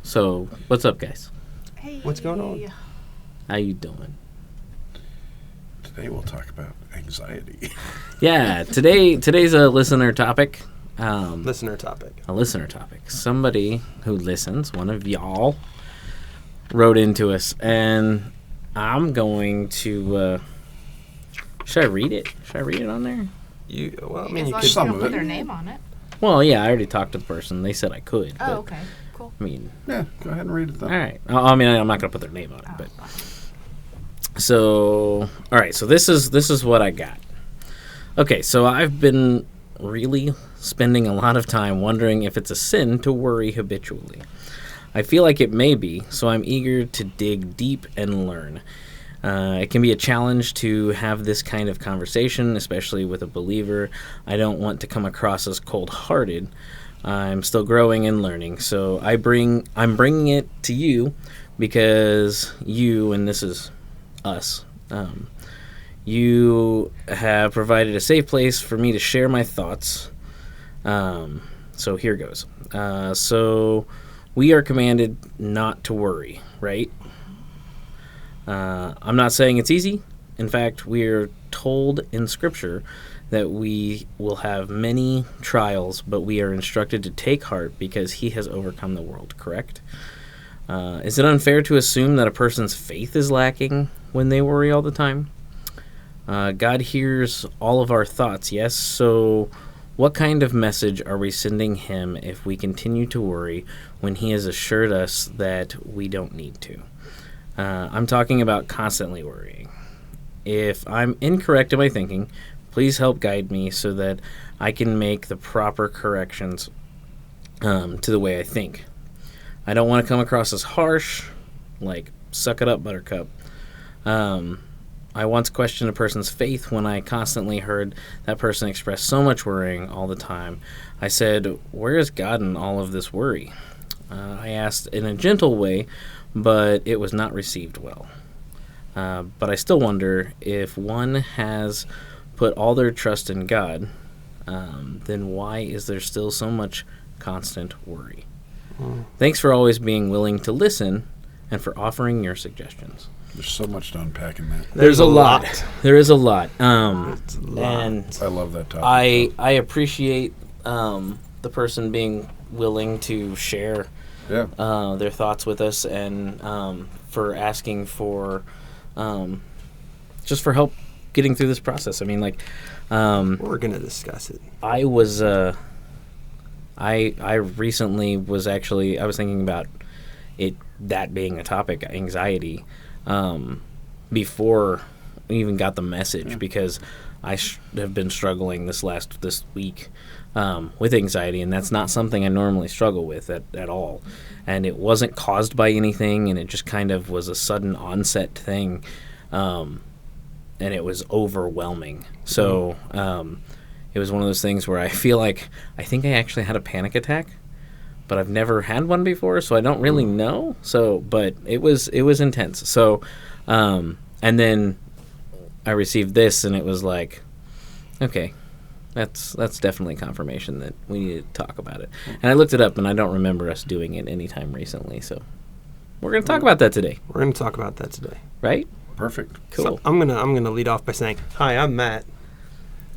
So, what's up, guys? Hey. What's going on? How you doing? Today we'll talk about anxiety. Yeah, today's a listener topic. Listener topic. A listener topic. Somebody who listens, one of y'all, wrote into us, and I'm going to. Should I read it? Should I read it on there? You As could. long as you Some don't of put it. their name on it. Well, yeah, I already talked to the person. They said I could. Oh, but, okay. Cool. I mean, Yeah, go ahead and read it then. all right. I mean, I'm not going to put their name on it, Oh, but. fine. So, all right. So this is what I got. Okay, so I've been really spending a lot of time wondering if it's a sin to worry habitually. I feel like it may be, so I'm eager to dig deep and learn. It can be a challenge to have this kind of conversation, especially with a believer. I don't want to come across as cold-hearted. I'm still growing and learning, so I'm bringing it to you because you, and this is us, you have provided a safe place for me to share my thoughts. So here goes. So we are commanded not to worry, right? I'm not saying it's easy. In fact, we are told in Scripture that we will have many trials, but we are instructed to take heart because He has overcome the world, correct? Is it unfair to assume that a person's faith is lacking when they worry all the time? God hears all of our thoughts, yes? So what kind of message are we sending Him if we continue to worry when He has assured us that we don't need to? I'm talking about constantly worrying. If I'm incorrect in my thinking, please help guide me so that I can make the proper corrections to the way I think. I don't want to come across as harsh, like, suck it up, buttercup. I once questioned a person's faith when I constantly heard that person express so much worrying all the time. I said, where is God in all of this worry? I asked in a gentle way, but it was not received well. But I still wonder if one has put all their trust in God, then why is there still so much constant worry? Thanks for always being willing to listen and for offering your suggestions. There's so much to unpack in that. There's a lot. There is a lot. It's a lot. And I love that topic. I appreciate the person being willing to share their thoughts with us and for asking for just for help getting through this process. I mean, like, We're going to discuss it. I was I recently was thinking about that being a topic, anxiety, before we even got the message, because I have been struggling this week with anxiety, and that's not something I normally struggle with at all. And it wasn't caused by anything, and it just kind of was a sudden onset thing, and it was overwhelming. So it was one of those things where I feel like I think I actually had a panic attack, but I've never had one before, so I don't really know. So, but it was intense. So, and then I received this, and it was like, okay, that's definitely confirmation that we need to talk about it. And I looked it up, and I don't remember us doing it anytime recently. So, we're going to talk about that today, We're going to talk about that today. right? Perfect. Cool. So I'm gonna lead off by saying, hi, I'm Matt.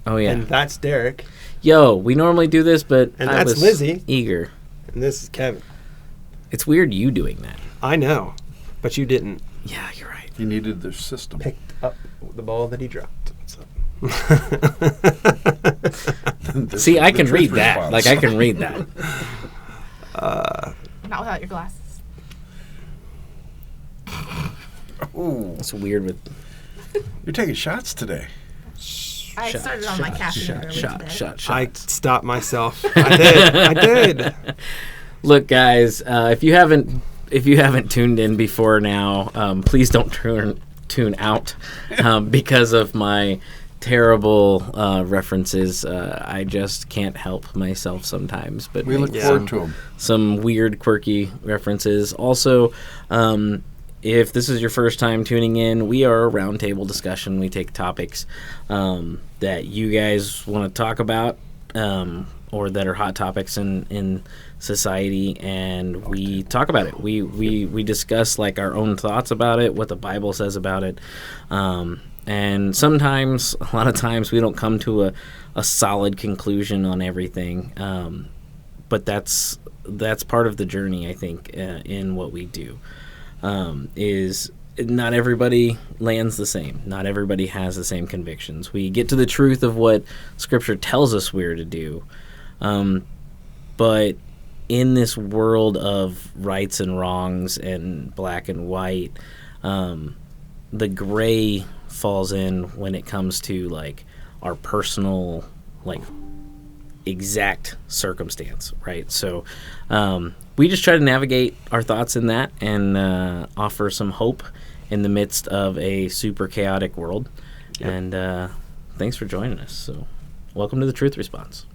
Oh yeah. And that's Derek. Yo, we normally do this, but And I that's was Lizzie. eager. And this is Kevin. It's weird you doing that. I know, but you didn't. Yeah, you're right. He needed the system. Picked up the ball that he dropped. So. See, I The can truth read that. response. Like, I can read that. Not without your glasses. Ooh, It's weird with you're taking shots today. I started on my caffeine early today. shot. I stopped myself. I did. Look, guys, if you haven't tuned in before now, please don't tune out because of my terrible references. I just can't help myself sometimes. But We look make forward to them. some weird, quirky references. Also, if this is your first time tuning in, we are a roundtable discussion. We take topics that you guys want to talk about. or that are hot topics in society, and we talk about it. We discuss like our own thoughts about it, what the Bible says about it, and sometimes, a lot of times, we don't come to a solid conclusion on everything, but that's part of the journey, I think, in what we do. Is not everybody lands the same. Not everybody has the same convictions. We get to the truth of what Scripture tells us we're to do. But in this world of rights and wrongs and black and white, the gray falls in when it comes to like our personal, like, exact circumstance, right? So we just try to navigate our thoughts in that and offer some hope in the midst of a super chaotic world. Yep. And thanks for joining us. So welcome to the Truth Response.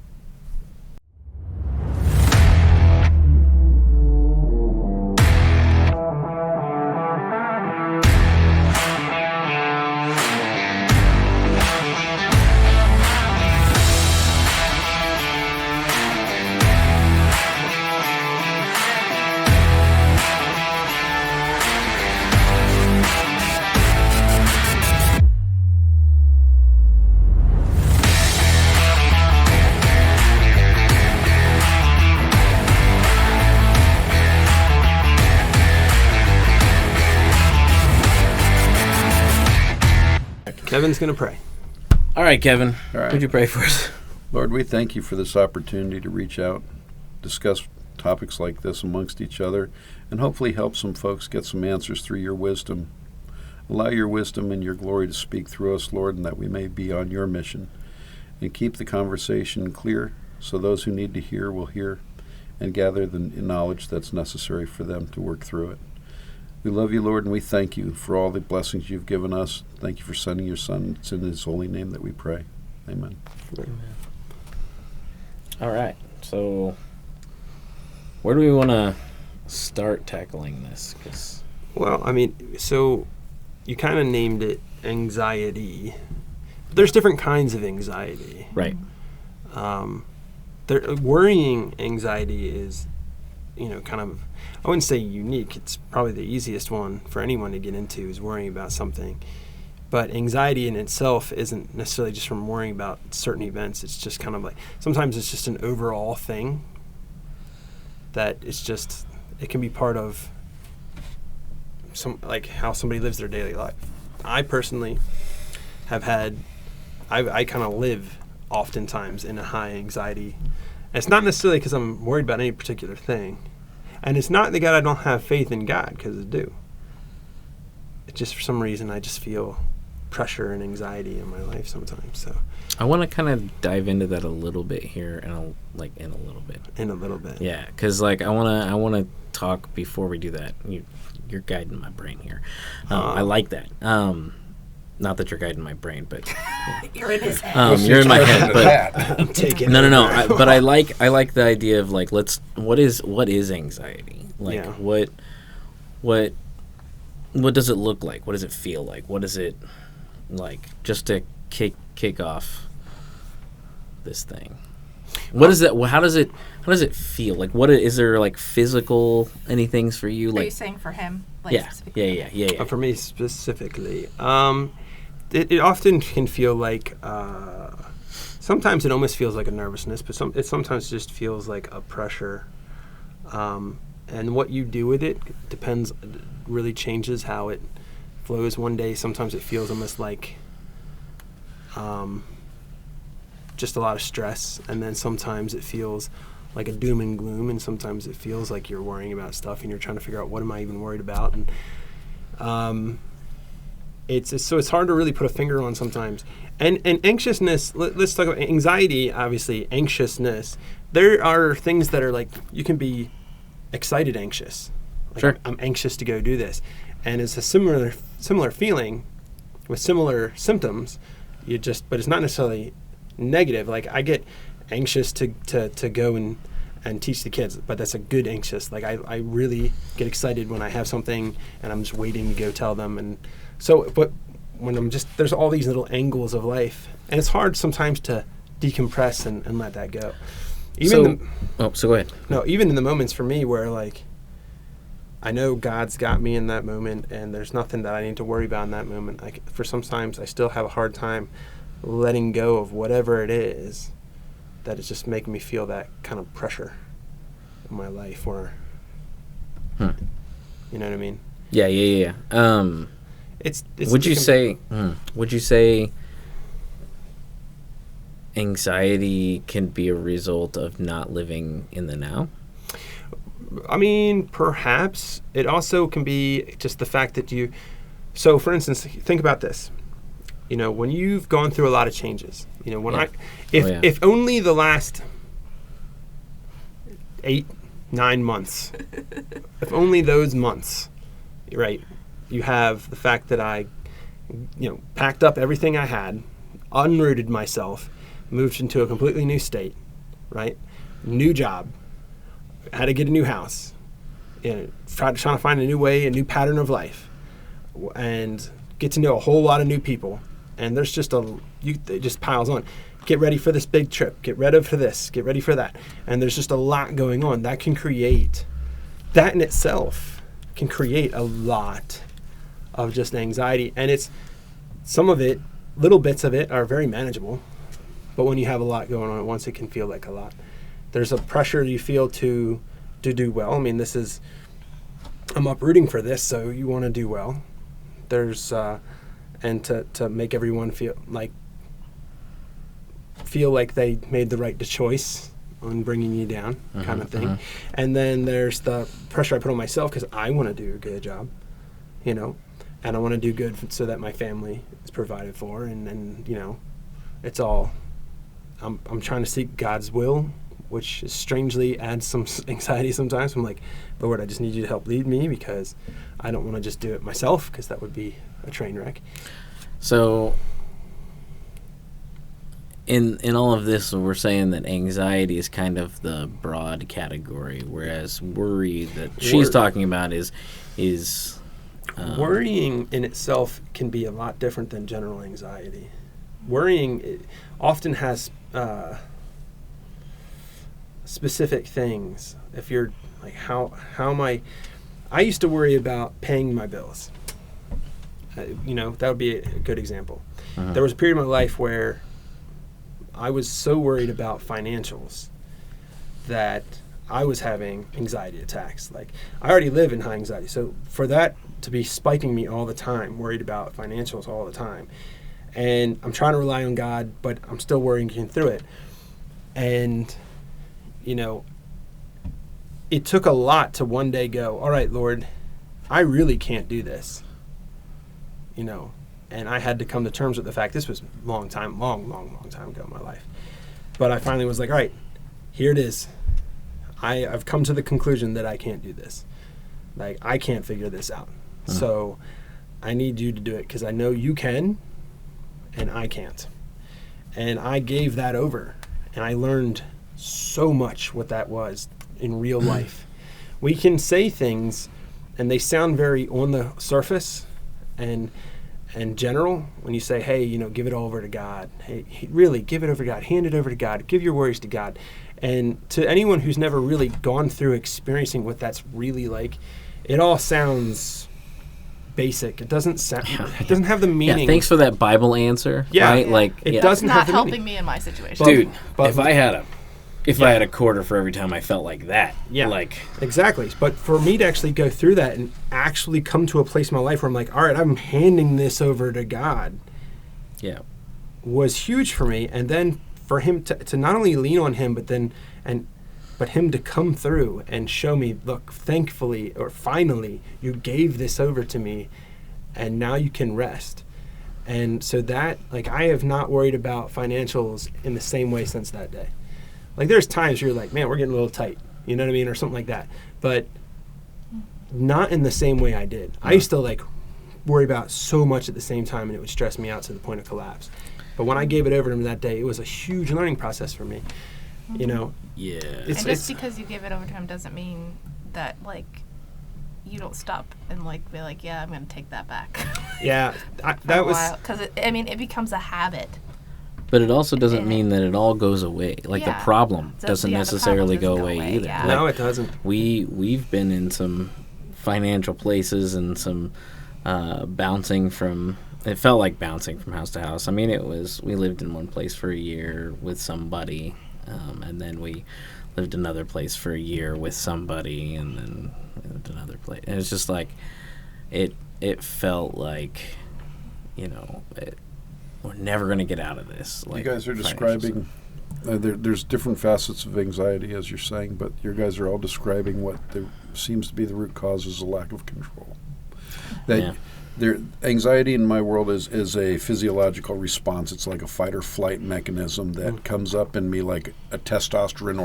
Kevin's going to pray. All right, Kevin. All right. Would you pray for us? Lord, we thank you for this opportunity to reach out, discuss topics like this amongst each other, and hopefully help some folks get some answers through your wisdom. Allow your wisdom and your glory to speak through us, Lord, and that we may be on your mission. And keep the conversation clear so those who need to hear will hear and gather the knowledge that's necessary for them to work through it. We love you, Lord, and we thank you for all the blessings you've given us. Thank you for sending your Son. It's in his holy name that we pray. Amen. Amen. All right. So where do we want to start tackling this? Well, I mean, so you kind of named it anxiety. There's different kinds of anxiety. Right. Worrying anxiety is, kind of, I wouldn't say unique. It's probably the easiest one for anyone to get into, is worrying about something. But anxiety in itself isn't necessarily just from worrying about certain events. It's just kind of like, sometimes it's just an overall thing that it's just, it can be part of like how somebody lives their daily life. I personally have had, I kind of live oftentimes in a high anxiety. And it's not necessarily because I'm worried about any particular thing. And it's not that I don't have faith in God, because I do. It's just for some reason I just feel pressure and anxiety in my life sometimes. So I want to kind of dive into that a little bit here, in a little bit. In a little bit. Yeah, because I want to talk before we do that. You're guiding my brain here. I like that. Not that you're guiding my brain, but you're in his head. You're in my head, but I'm taking no. But I like the idea of like, what is anxiety? Like, yeah. what does it look like? What does it feel like? What is it like? Just to kick off this thing. What is that? How does it feel? Like, what is there, like, physical anything for you? Like, are you saying for him? Like, yeah. specifically? For me specifically, it often can feel like, sometimes it almost feels like a nervousness, but it sometimes just feels like a pressure. And what you do with it depends, really changes how it flows. One day, sometimes it feels almost like just a lot of stress, and then sometimes it feels like a doom and gloom, and sometimes it feels like you're worrying about stuff and you're trying to figure out, what am I even worried about? And it's hard to really put a finger on sometimes. And anxiousness, let's talk about anxiety, obviously, anxiousness. There are things that are like, you can be excited anxious. Like, sure. I'm anxious to go do this. And it's a similar feeling with similar symptoms, but it's not necessarily negative. Like, I get anxious to go and teach the kids, but that's a good anxious. Like, I really get excited when I have something and I'm just waiting to go tell them. And so, but when there's all these little angles of life, and it's hard sometimes to decompress and let that go. So go ahead. Even in the moments for me where like I know God's got me in that moment and there's nothing that I need to worry about in that moment. For sometimes I still have a hard time letting go of whatever it is that is just making me feel that kind of pressure in my life or you know what I mean? Yeah. It's would you say anxiety can be a result of not living in the now? I mean, perhaps. It also can be just the fact that so for instance, think about this. You know, when you've gone through a lot of changes, you know, if only the last 8-9 months, if only those months, right, you have the fact that I, packed up everything I had, unrooted myself, moved into a completely new state, right? New job, had to get a new house, trying to find a new way, a new pattern of life, and get to know a whole lot of new people. And there's just it just piles on. Get ready for this big trip. Get ready for this. Get ready for that. And there's just a lot going on. That in itself can create a lot of just anxiety. And it's some of it, little bits of it are very manageable. But when you have a lot going on at once, it can feel like a lot. There's a pressure you feel to do well. I mean, I'm uprooting for this, so you want to do well. There's and to make everyone feel like they made the right choice on bringing you down, kind of thing. And then there's the pressure I put on myself because I want to do a good job, and I want to do good so that my family is provided for, and it's all. I'm trying to seek God's will, which strangely adds some anxiety sometimes. I'm like, Lord, I just need you to help lead me because I don't want to just do it myself because that would be a train wreck. So in all of this, we're saying that anxiety is kind of the broad category, whereas worry that she's talking about is worrying in itself can be a lot different than general anxiety. Worrying often has specific things. If you're like, how am I used to worry about paying my bills. That would be a good example. There was a period of my life where I was so worried about financials that I was having anxiety attacks. Like, I already live in high anxiety. So for that to be spiking me all the time, worried about financials all the time, and I'm trying to rely on God, but I'm still worrying through it. And, it took a lot to one day go, all right, Lord, I really can't do this. And I had to come to terms with the fact this was long time ago in my life. But I finally was like, all right, here it is. I've come to the conclusion that I can't do this. Like, I can't figure this out. So I need you to do it because I know you can and I can't. And I gave that over. And I learned so much what that was in real life. We can say things and they sound very on the surface and general when you say, hey, give it all over to God. Hey, really, give it over to God. Hand it over to God. Give your worries to God. And to anyone who's never really gone through experiencing what that's really like, it all sounds basic. It doesn't sound. It doesn't have the meaning. Yeah, thanks for that Bible answer. Yeah, right? Like it doesn't have not the helping meaning. me in my situation, dude. If I had a quarter for every time I felt like that, exactly. But for me to actually go through that and actually come to a place in my life where I'm like, all right, I'm handing this over to God. Yeah, was huge for me. And then for him to not only lean on him, but him to come through and show me, look, thankfully or finally, you gave this over to me, and now you can rest. And so that, I have not worried about financials in the same way since that day. Like, there's times you're like, man, we're getting a little tight, you know what I mean, or something like that. But not in the same way I did. I used to worry about so much at the same time, and it would stress me out to the point of collapse. But when I gave it over to him that day, it was a huge learning process for me. Yeah. And just because you give it over to him doesn't mean that you don't stop and be like, yeah, I'm going to take that back. Yeah, that was because it becomes a habit But it also doesn't And mean that it all goes away. Like the Yeah. problem So, doesn't yeah, the necessarily problem go doesn't away go away, either. yeah. No, it doesn't. We've been in some financial places and some bouncing from. It felt like bouncing from house to house. I mean, we lived in one place for a year with somebody, and then we lived another place for a year with somebody, and then we lived another place. And it's just like, it felt like, we're never going to get out of this. You Like, guys are financial describing, there's different facets of anxiety, as you're saying, but you guys are all describing what seems to be the root cause is a lack of control. Yeah. Anxiety in my world is a physiological response. It's like a fight or flight mechanism that comes up in me like a testosterone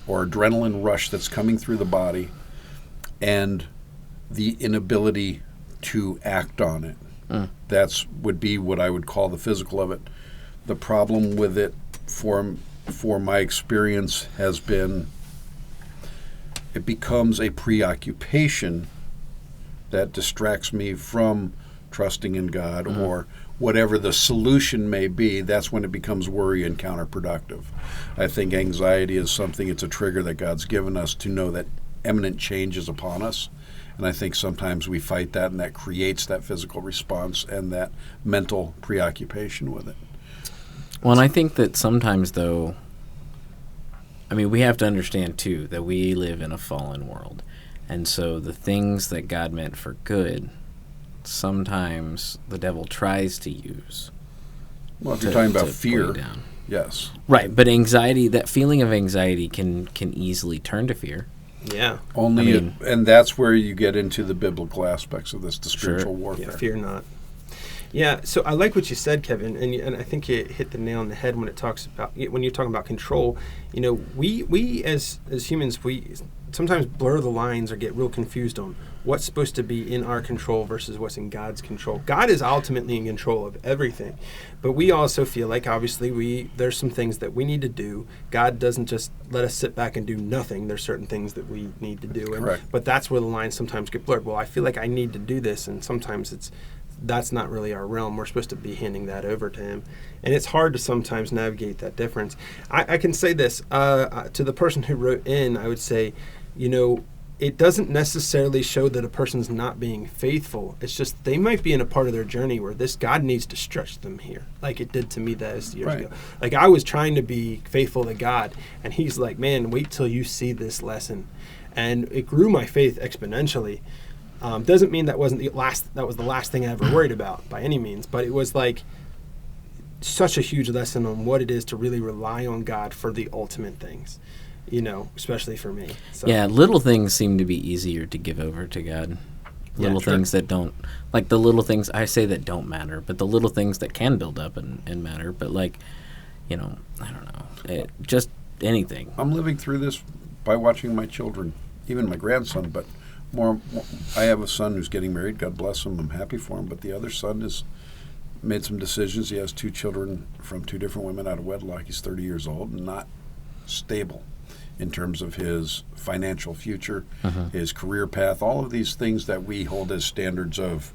or adrenaline rush that's coming through the body, and the inability to act on it. That's would be what I would call the physical of it. The problem with it, for my experience, has been it becomes a preoccupation that distracts me from trusting in God or whatever the solution may be. That's when it becomes worry and counterproductive. I think anxiety is something, it's a trigger that God's given us to know that imminent change is upon us. And I think sometimes we fight that, and that creates that physical response and that mental preoccupation with it. Well, and I think that sometimes, though, I mean, we have to understand, too, that we live in a fallen world. And so the things that God meant for good, sometimes the devil tries to use. Well, if you're talking about to fear, pull you down. yes. Right, but anxiety, that feeling of anxiety can easily turn to fear. Yeah. And that's where you get into the biblical aspects of this, the spiritual Yeah, warfare. fear not. Yeah, so I like what you said, Kevin, and I think you hit the nail on the head when you're talking about control. We as humans, we sometimes blur the lines or get real confused on what's supposed to be in our control versus what's in God's control. God is ultimately in control of everything, but we also feel like obviously there's some things that we need to do. God doesn't just let us sit back and do nothing. There's certain things that we need to do, Correct. But that's where the lines sometimes get blurred. Well, I feel like I need to do this, and sometimes that's not really our realm. We're supposed to be handing that over to him. And it's hard to sometimes navigate that difference. I can say this to the person who wrote in, I would say, it doesn't necessarily show that a person's not being faithful. It's just they might be in a part of their journey where this God needs to stretch them here, like it did to me those years ago. Like I was trying to be faithful to God, and he's like, man, wait till you see this lesson. And it grew my faith exponentially. Doesn't mean that was the last thing I ever worried about by any means, but it was like such a huge lesson on what it is to really rely on God for the ultimate things, especially for me. So. Yeah, little things seem to be easier to give over to God. Little things that don't, like the little things I say that don't matter, but the little things that can build up and matter, but like, I don't know, just anything. I'm living through this by watching my children, even my grandson, but more, I have a son who's getting married. God bless him. I'm happy for him. But the other son has made some decisions. He has 2 children from 2 different women out of wedlock. He's 30 years old and not stable in terms of his financial future, his career path, all of these things that we hold as standards of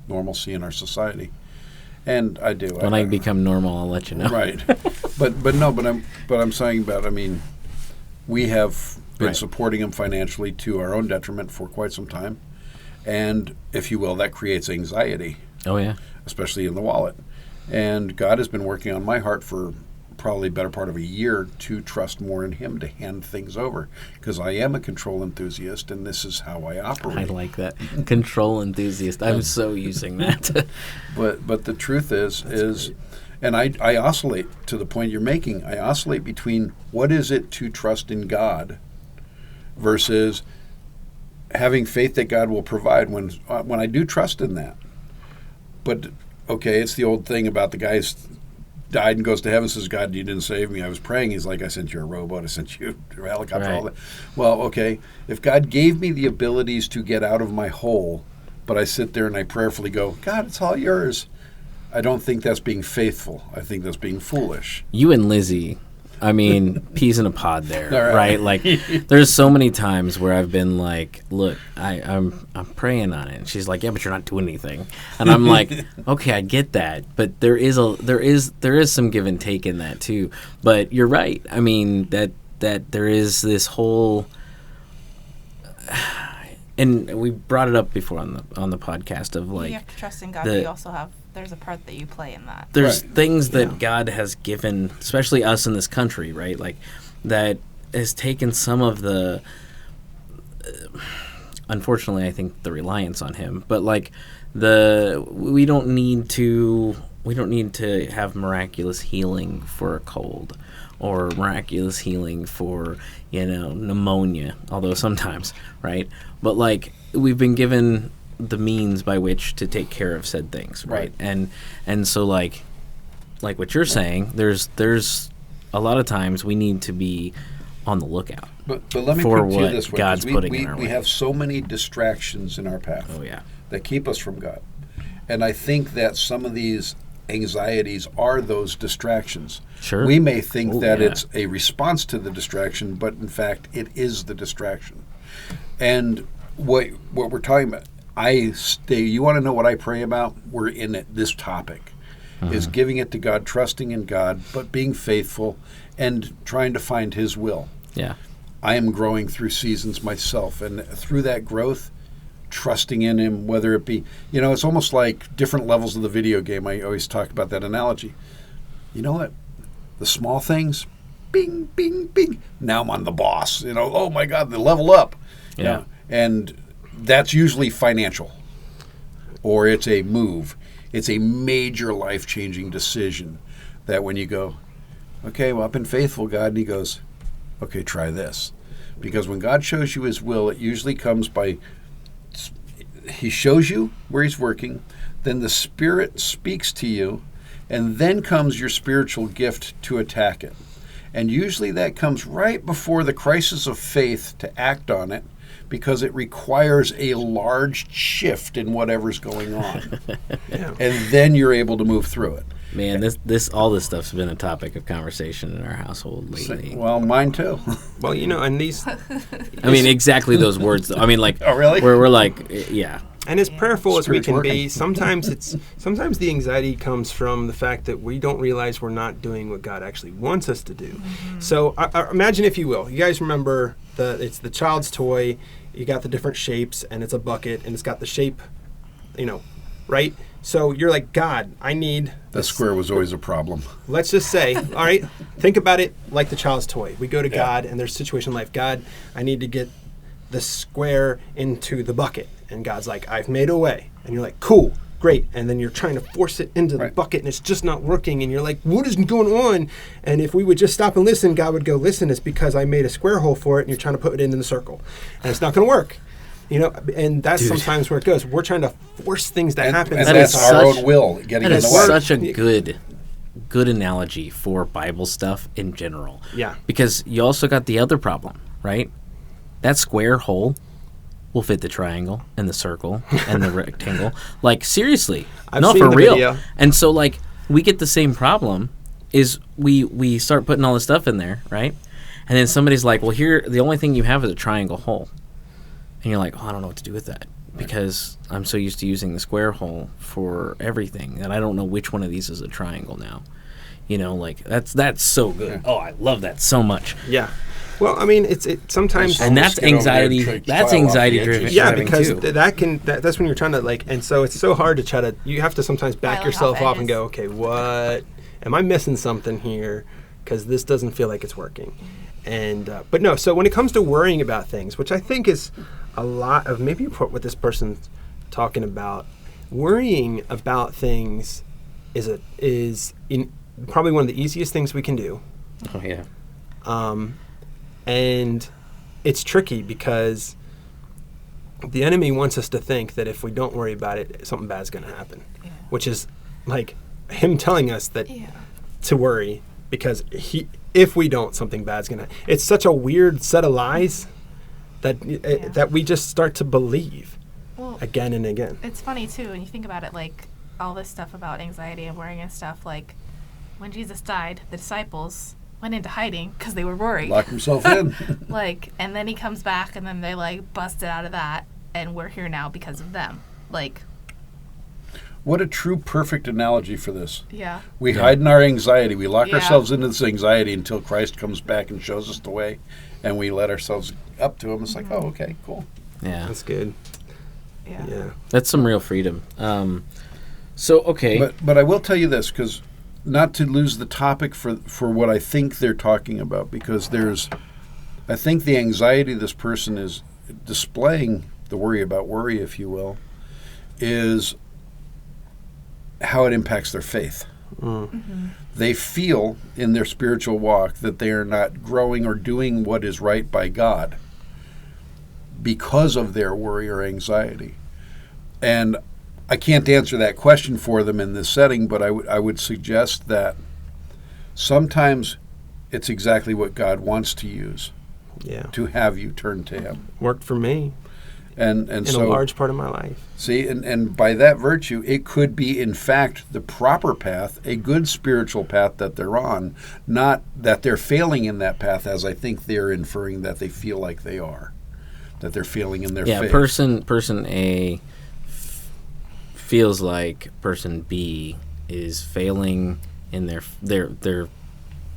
normalcy in our society. And I do. When I become normal, I'll let you know. Right. but I'm saying about, we have been supporting him financially to our own detriment for quite some time. And, if you will, that creates anxiety. Oh, yeah. Especially in the wallet. And God has been working on my heart for probably better part of a year to trust more in him, to hand things over. Because I am a control enthusiast, and this is how I operate. I like that. Control enthusiast. I'm so using that. But the truth is great. And I oscillate to the point you're making. I oscillate between what is it to trust in God versus having faith that God will provide when I do trust in that. But, okay, it's the old thing about the guy's died and goes to heaven, says, God, you didn't save me. I was praying. He's like, I sent you a rowboat. I sent you a helicopter. Right. All that. Well, okay, if God gave me the abilities to get out of my hole, but I sit there and I prayerfully go, God, it's all yours. I don't think that's being faithful. I think that's being foolish. You and Lizzie I mean, peas in a pod there, All right? Like, there's so many times where I've been like, look, I'm praying on it. And she's like, yeah, but you're not doing anything. And I'm like, okay, I get that, but there is some give and take in that too. But you're right. I mean, that there is this whole, and we brought it up before on the podcast of like, you have to trust in God, but you also there's a part that you play in that. There's Right. things that God has given, especially us in this country, right? Like, that has taken some of the, unfortunately, I think the reliance on Him. But like, we don't need to have miraculous healing for a cold, or miraculous healing for pneumonia. Although sometimes, right? But like, we've been given the means by which to take care of said things, right? And so like what you're saying, there's a lot of times we need to be on the lookout. But let me for put it to you what this way, 'cause God's putting in our we way. have so many distractions in our path Oh yeah. that keep us from God. And I think that some of these anxieties are those distractions. Sure. We may think that yeah. it's a response to the distraction, but in fact it is the distraction. And what we're talking about, you want to know what I pray about? We're in it, this topic is giving it to God, trusting in God, but being faithful and trying to find His will. Yeah. I am growing through seasons myself, and through that growth, trusting in Him, whether it be, it's almost like different levels of the video game. I always talk about that analogy. You know what? The small things, bing, bing, bing. Now I'm on the boss. Oh my God, the level up. Yeah. And that's usually financial, or it's a move. It's a major life-changing decision that when you go, okay, well, I've been faithful, God, and He goes, okay, try this. Because when God shows you His will, it usually comes by, He shows you where He's working, then the Spirit speaks to you, and then comes your spiritual gift to attack it. And usually that comes right before the crisis of faith to act on it, because it requires a large shift in whatever's going on. Yeah. And then you're able to move through it. Man, all this stuff's been a topic of conversation in our household lately. Well, mine too. Well, and these, I mean, exactly those words, though. I mean, like, Oh, really? we're like, yeah. and as prayerful as we Spirit's can working. be, sometimes the anxiety comes from the fact that we don't realize we're not doing what God actually wants us to do. So imagine, if you will, you guys remember it's the child's toy. You got the different shapes, and it's a bucket, and it's got the shape, right? So you're like, God, I need The square was always a problem. Let's just say, all right, think about it like the child's toy. We go to God, and there's a situation in life. God, I need to get the square into the bucket. And God's like, I've made a way. And you're like, cool, great. And then you're trying to force it into the Right. bucket, and it's just not working. And you're like, what is going on? And if we would just stop and listen, God would go, listen, it's because I made a square hole for it, and you're trying to put it into the circle. And it's not going to work. And that's sometimes where it goes. We're trying to force things to happen. And That that's is our such- own will getting That in is the way. such a good analogy for Bible stuff in general. Yeah. Because you also got the other problem, right? That square hole will fit the triangle and the circle and the rectangle. Like, seriously. I've no, seen for the real. video. And so, like, we get the same problem is we start putting all this stuff in there, right? And then somebody's like, well, here, the only thing you have is a triangle hole. And you're like, oh, I don't know what to do with that because I'm so used to using the square hole for everything that I don't know which one of these is a triangle now. Like, that's so good. Oh, I love that so much. Yeah. Well, I mean, it's sometimes... And that's Get over there and anxiety. take That's tile off the anxiety edges. driven. Yeah, driving because too. that's when you're trying to and so it's so hard to try to, you have to sometimes back Piling yourself off off and edges. go, okay, what, am I missing something here? Because this doesn't feel like it's working. And, but no, so when it comes to worrying about things, which I think is a lot of, maybe what this person's talking about, worrying about things is probably one of the easiest things we can do. Oh yeah. And it's tricky because the enemy wants us to think that if we don't worry about it, something bad's going to happen, which is like him telling us that to worry because if we don't, something bad's going to. It's such a weird set of lies that that we just start to believe again and again. It's funny too when you think about it, like all this stuff about anxiety and worrying and stuff. Like when Jesus died, the disciples went into hiding because they were worried. Lock himself in. Like, and then he comes back, and then they like busted out of that, and we're here now because of them. Like, What a true perfect analogy for this. yeah. We hide in our anxiety. We lock Yeah. ourselves into this anxiety until Christ comes back and shows us the way, and we let ourselves up to him. It's like, oh, okay, cool. Yeah. That's good. Yeah. Yeah. That's some real freedom. So, okay. But I will tell you this, because not to lose the topic for what I think they're talking about, because I think the anxiety this person is displaying, the worry about worry, if you will, is how it impacts their faith. They feel in their spiritual walk that they are not growing or doing what is right by God because of their worry or anxiety. And I can't answer that question for them in this setting, but I would suggest that sometimes it's exactly what God wants to use Yeah. to have you turn to Him. Worked for me And in so a large part of my life. see, and by that virtue, it could be, in fact, the proper path, a good spiritual path that they're on, not that they're failing in that path, as I think they're inferring that they feel like they are, that they're failing in their faith. Person A feels like person B is failing in their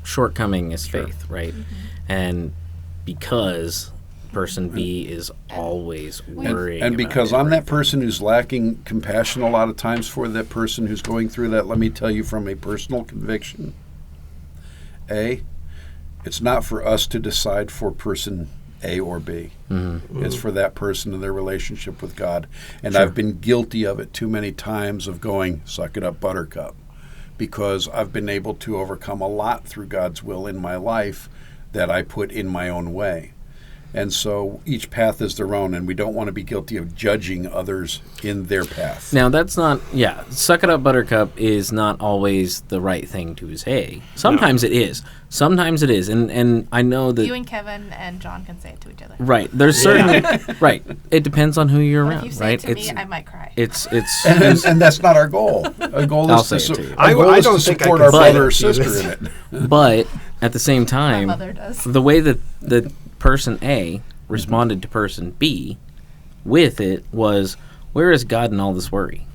shortcoming is faith, right? And because person B is always worrying. And because about I'm that everything. person who's lacking compassion a lot of times for that person who's going through that, let me tell you from a personal conviction, it's not for us to decide for person A or B. It's for that person and their relationship with God. And Sure. I've been guilty of it too many times of going, suck it up, buttercup, because I've been able to overcome a lot through God's will in my life that I put in my own way. And so each path is their own, and we don't want to be guilty of judging others in their path. Now that's not, suck it up buttercup is not always the right thing to say. Sometimes it is. Sometimes it is. And I know that You and Kevin and John can say it to each other. right. There's certain right. It depends on who you're But if around, you say right? it to me, I might cry. it's And that's not our goal. Our goal I'll is say to, it to you. our goal I is don't to think I support can our say brother that or to you. sister in it. But at the same My time, mother does. the way that the person A responded to person B with it was, where is God in all this worry?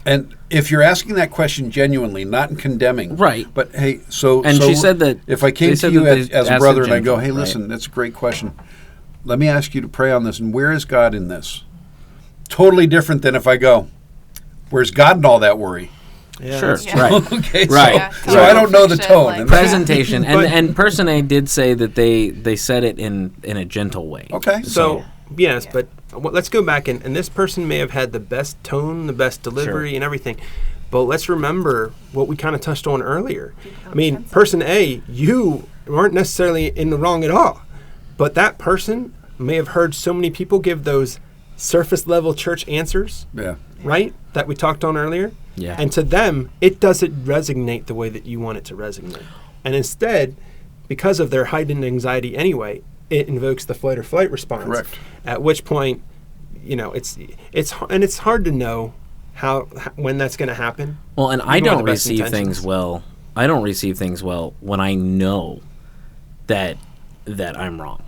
And if you're asking that question genuinely, not in condemning, Right. But hey, so And she said that if I they came to said you that as they a asked brother it and I go, gentle, hey, right? listen, that's a great question. Let me ask you to pray on this. And where is God in this? Totally different than if I go, where's God in all that worry? Yeah, Sure, that's- Yeah. right. Okay, Right. Yeah, so I don't know the friction, tone. like- And Presentation, But- and person A did say that they said it in a gentle way. okay, So, yes, Yeah. but let's go back, and this person may have had the best tone, the best delivery, and everything. But let's remember what we kind of touched on earlier. I mean, person A, you weren't necessarily in the wrong at all. But that person may have heard so many people give those surface level church answers, yeah. right? That we talked on earlier. Yeah. And to them, it doesn't resonate the way that you want it to resonate. And instead, because of their heightened anxiety anyway, it invokes the flight or flight response. Correct. At which point, it's hard to know when that's going to happen. Well, and I Even with don't the best receive intentions. things well. I don't receive things well when I know that I'm wrong,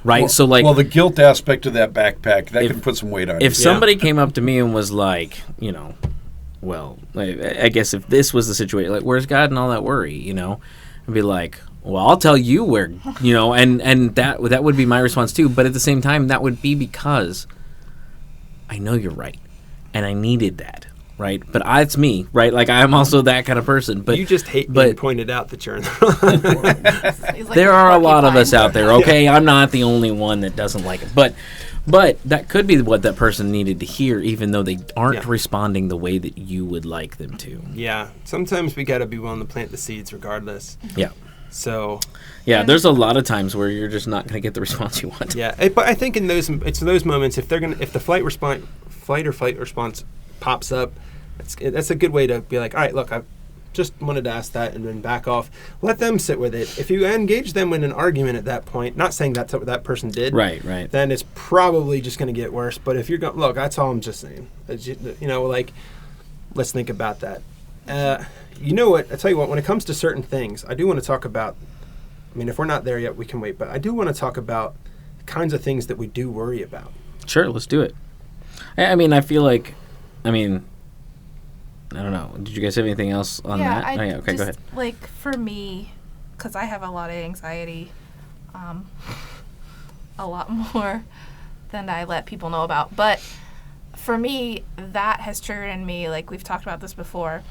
right? Well, so like, well, the guilt aspect of that backpack that can put some weight on you. if somebody came up to me and was like, well, I guess if this was the situation, like, where's God and all that worry, I'd be like, well, I'll tell you where, and that would be my response too. But at the same time, that would be because I know you're right, and I needed that, right? But it's me, right? Like, I'm also that kind of person. But you just hate being pointed out that you're in the wrong. He's like there are a lot of porcupine. us out there, okay? I'm not the only one that doesn't like it. But that could be what that person needed to hear, even though they aren't Yeah. responding the way that you would like them to. Yeah, sometimes we got to be willing to plant the seeds regardless. Yeah. So, Yeah, there's a lot of times where you're just not going to get the response you want. yeah, but I think in those moments, if the flight or flight response pops up, that's a good way to be like, all right, look, I just wanted to ask that and then back off. Let them sit with it. If you engage them in an argument at that point, not saying that's what that person did, Right. then it's probably just going to get worse. But if you're going, look, that's all I'm just saying. Like, let's think about that. You know what? I tell you what, when it comes to certain things, I do want to talk about, I mean, if we're not there yet, we can wait, but I do want to talk about the kinds of things that we do worry about. Sure, let's do it. I mean, I feel like, I mean, I don't know. Did you guys have anything else on that? Oh, yeah, okay, go ahead. Like, for me, because I have a lot of anxiety, a lot more than I let people know about. But for me, that has triggered in me, like, we've talked about this before,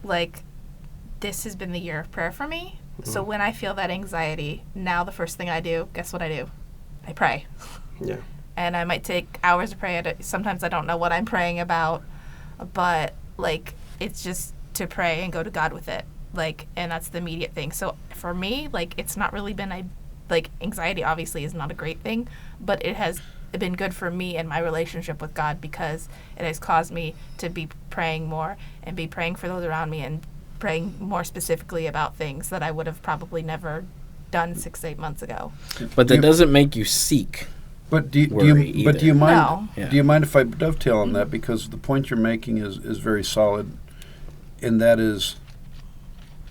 like, this has been the year of prayer for me. Mm-hmm. So when I feel that anxiety, now the first thing I do, guess what I do? I pray. Yeah. And I might take hours to pray. Sometimes I don't know what I'm praying about, but, like, it's just to pray and go to God with it. Like, and that's the immediate thing. So for me, like, it's not really been, like, anxiety obviously is not a great thing, but it has been good for me and my relationship with God because it has caused me to be praying more and be praying for those around me and praying more specifically about things that I would have probably never done 6-8 months ago. But that doesn't make you seek. But do you mind? No. Do you mind if I dovetail on that, because the point you're making is very solid, and that is,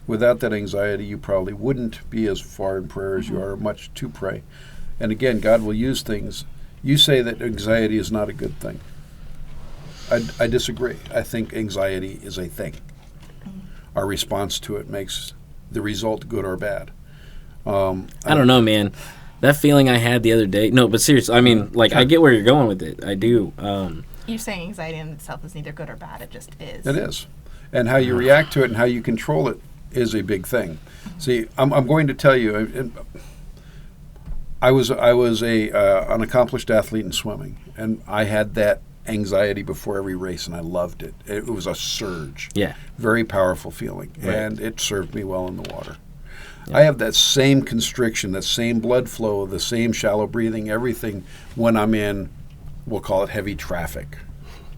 without that anxiety, you probably wouldn't be as far in prayer as you are much to pray. And again, God will use things. You say that anxiety is not a good thing. I disagree. I think anxiety is a thing. Our response to it makes the result good or bad. I don't know, man. That feeling I had the other day. No, but seriously, I mean, like, I get where you're going with it. I do. You're saying anxiety in itself is neither good or bad. It just is. It is. And how you react to it and how you control it is a big thing. See, I'm going to tell you, I was an accomplished athlete in swimming, and I had that anxiety before every race, and I loved it. It was a surge. Yeah. Very powerful feeling, Right. and it served me well in the water. Yeah. I have that same constriction, that same blood flow, the same shallow breathing, everything when I'm in, we'll call it heavy traffic,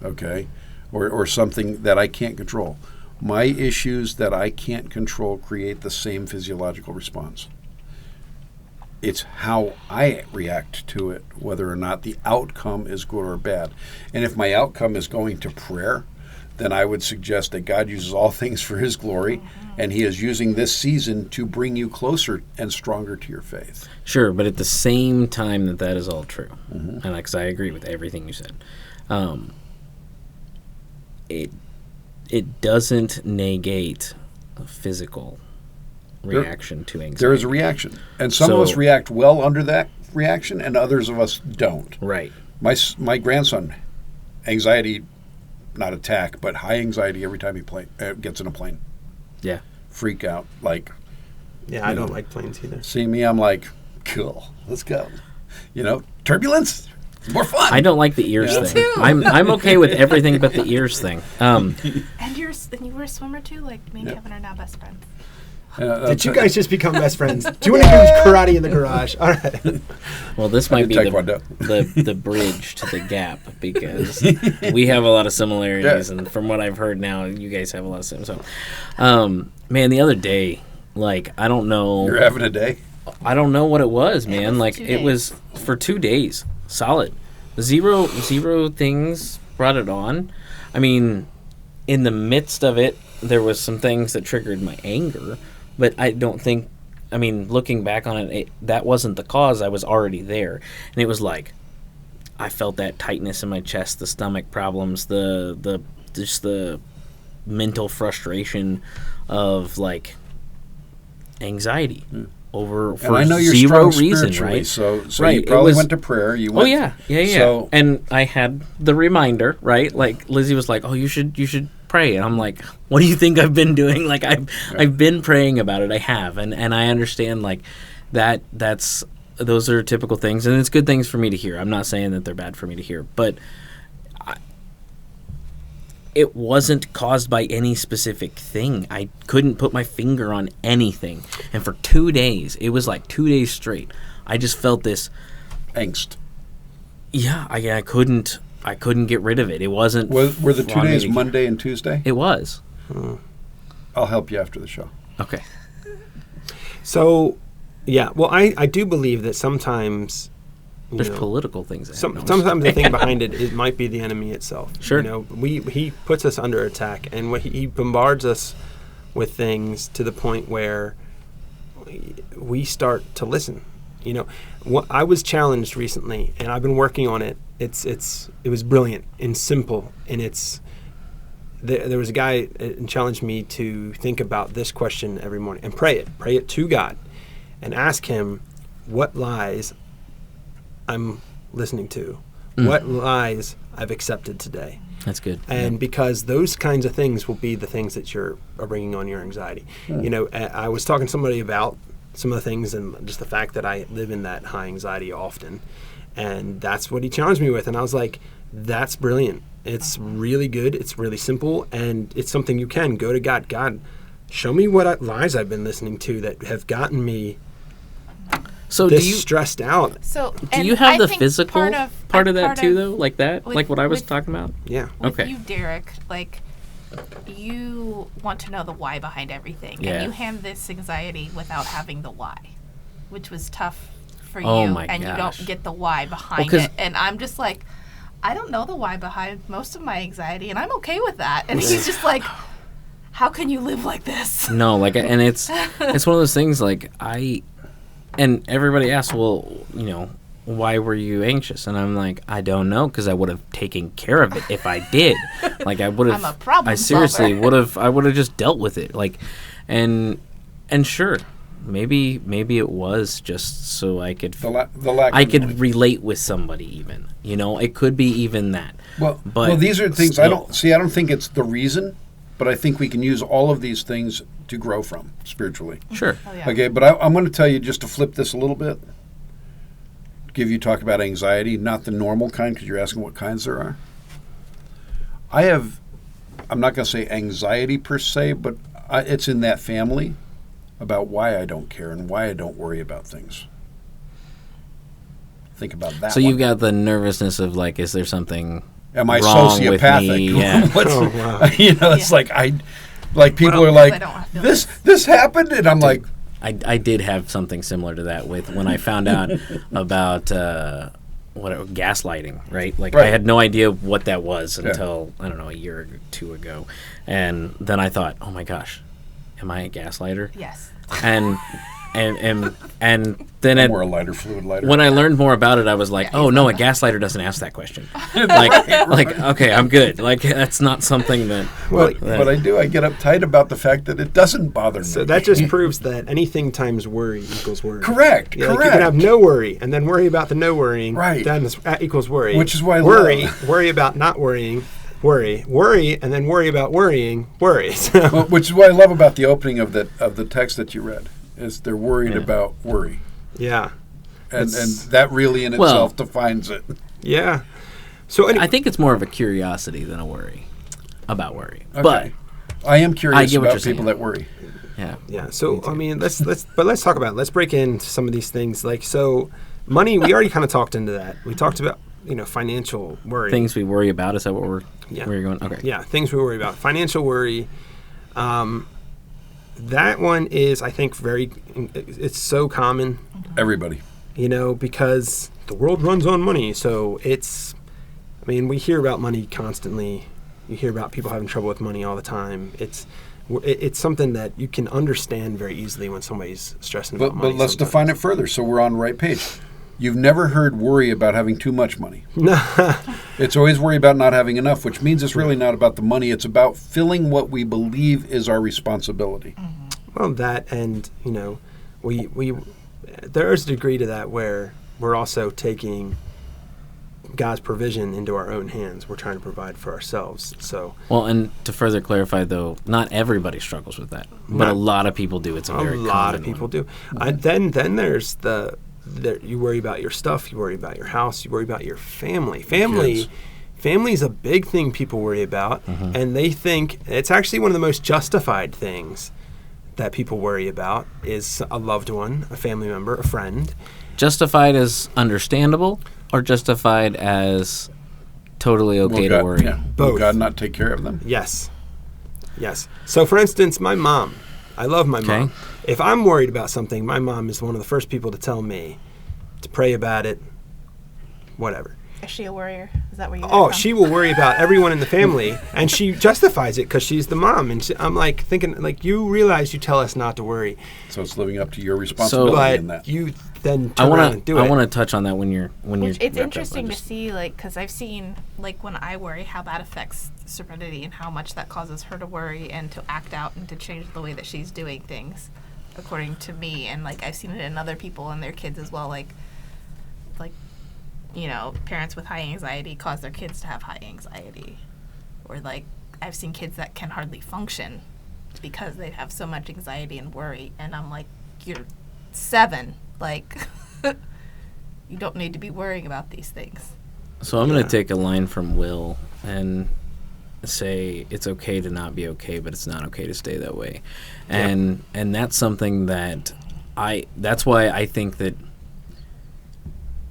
okay, or something that I can't control. My issues that I can't control create the same physiological response. It's how I react to it, whether or not the outcome is good or bad. And if my outcome is going to prayer, then I would suggest that God uses all things for His glory, and He is using this season to bring you closer and stronger to your faith. Sure, but at the same time that is all true, and because I agree with everything you said, it doesn't negate a physical reaction to anxiety. There is a reaction, and some of us react well under that reaction, and others of us don't. Right. My grandson, anxiety, not attack, but high anxiety every time he gets in a plane. Yeah. Freak out, like. Yeah, I don't like planes either. See me, I'm like, cool, let's go. Turbulence, it's more fun. I don't like the ears Me thing. too. I'm okay with everything but the ears thing. And you were a swimmer too? Like, me and Kevin are now best friends. Did you guys just become best friends? Do you want to do karate in the garage? All right. Well, this might be Taekwondo. the bridge to the gap, because we have a lot of similarities, and from what I've heard now, you guys have a lot of similarities. So, man, the other day, like, I don't know. You're having a day? I don't know what it was, man. was Like, 2 it was for 2 days, solid. Zero things brought it on. I mean, in the midst of it, there was some things that triggered my anger. But I don't think, I mean, looking back on it, that wasn't the cause. I was already there. And it was like, I felt that tightness in my chest, the stomach problems, just the mental frustration of, like, anxiety over for And I know you're zero strong reason, spiritually, right? so Right, you it probably was- went to prayer. You Oh went, yeah. So, And I had the reminder, right? Like, Lizzie was like, "Oh, you should pray," and I'm like, "What do you think I've been doing?" Like, I've been praying about it. I have, and I understand, like, those are typical things, and it's good things for me to hear. I'm not saying that they're bad for me to hear, but it wasn't caused by any specific thing. I couldn't put my finger on anything, and for 2 days, it was like 2 days straight, I just felt this. angst. Yeah, I couldn't get rid of it. It wasn't. Were the 2 on me days to- Monday and Tuesday? It was. I'll help you after the show. Okay. So, yeah, well, I do believe that sometimes There's know, political things. sometimes the thing behind it might be the enemy itself. Sure. You know, he puts us under attack, and he bombards us with things to the point where we start to listen. You know, I was challenged recently, and I've been working on it. It was brilliant and simple, and there was a guy that challenged me to think about this question every morning and pray it to God, and ask Him what lies I'm listening to, what lies I've accepted today. That's good. And because those kinds of things will be the things that are bringing on your anxiety. You know, I was talking to somebody about some of the things and just the fact that I live in that high anxiety often. And that's what he challenged me with. And I was like, that's brilliant. It's really good. It's really simple. And it's something you can go to God. God, show me what lies I've been listening to that have gotten me stressed out. So do you have the physical part of that too, though? Like that? Like what I was talking about? Yeah. With Okay. you, Derek, like, you want to know the why behind everything. Yeah. And you have this anxiety without having the why, which was tough for Oh you. my And you gosh. don't get the why behind 'cause- it. And I'm just like, I don't know the why behind most of my anxiety, and I'm okay with that. And he's just like, how can you live like this? No, like, and it's one of those things. Like and everybody asks, well, you know, why were you anxious? And I'm like, I don't know, because I would have taken care of it if I did. Like I would have. I'm a problem I seriously solver. would have. I would have just dealt with it. Like, and sure, maybe it was just so I could. The lack. I of could money. relate with somebody, even. You know, it could be even that. Well, these are things still. I don't think it's the reason, but I think we can use all of these things to grow from spiritually. Sure. Oh, yeah. Okay, but I'm going to tell you, just to flip this a little bit, give you talk about anxiety, not the normal kind, because you're asking what kinds there are. I'm not going to say anxiety per se, but it's in that family about why I don't care and why I don't worry about things. Think about that. So you've got the nervousness of, like, is there something Am I wrong with sociopathic? me? Yeah. What's, Oh, wow. you know, it's Yeah. like people are I like, don't feel this happened, and I'm like, I did have something similar to that with when I found out about gaslighting, right? Like I Right. had no idea what that was until I don't know, a year or two ago, and then I thought, oh my gosh, am I a gaslighter? Yes. And then more a lighter fluid lighter. when I learned more about it, I was like, oh no, a gaslighter doesn't ask that question. like okay, I'm good. Like that's not something that. But I get uptight about the fact that it doesn't bother me. So that just proves that anything times worry equals worry. Correct. Yeah, like you can have no worry and then worry about the no worrying. Right. Then equals worry. Which is why I worry about not worrying. Worry, and then worry about worrying. Worry. So, Well, which is what I love about the opening of the text that you read, is they're worried about worry, yeah. and It's- that really in Well- itself defines it. Yeah. So I think it's more of a curiosity than a worry about worry. Okay. But I am I curious get what about you're saying. people that worry. yeah, yeah. So I mean, let's talk about it. Let's break into some of these things. Like so, money. We already kind of talked into that. We talked about financial worry. things we worry about. Is that what we're Yeah. where you're going? Okay. Yeah, things we worry about. Financial worry. That one is, I think, it's so common, Everybody. because the world runs on money. So we hear about money constantly. You hear about people having trouble with money all the time. It's something that you can understand very easily when somebody's stressing about money. But let's sometimes. define it further so we're on the right page. You've never heard worry about having too much money. It's always worry about not having enough, which means it's really not about the money. It's about filling what we believe is our responsibility. Well, that and we there is a degree to that where we're also taking God's provision into our own hands. We're trying to provide for ourselves. So Well, and to further clarify, though, not everybody struggles with that, but a lot of people do. It's a very lot of common people one. do. Then there's you worry about your stuff. You worry about your house. You worry about your family. Family's a big thing people worry about, and they think it's actually one of the most justified things that people worry about is a loved one, a family member, a friend. Justified as understandable, or justified as totally okay to worry. Yeah. Will Both. God not take care of them? Yes. So, for instance, my mom. I love my Okay. mom. If I'm worried about something, my mom is one of the first people to tell me to pray about it whatever. Is she a worrier? Is that where you? Oh, she will worry about everyone in the family, and she justifies it because she's the mom. And I'm like thinking, like, you realize you tell us not to worry, So it's living up to your responsibility but in that. you then turn around and do it. I want to touch on that when you're Which it's wrapped up. interesting to see, like, because I've seen, like, when I worry, how that affects Serenity and how much that causes her to worry and to act out and to change the way that she's doing things, according to me. And, like, I've seen it in other people and their kids as well. Like, you know, parents with high anxiety cause their kids to have high anxiety. Or, like, I've seen kids that can hardly function because they have so much anxiety and worry. And I'm like, you're 7. Like, you don't need to be worrying about these things. So I'm going to take a line from Will and say it's okay to not be okay, but it's not okay to stay that way. And that's something that that's why I think that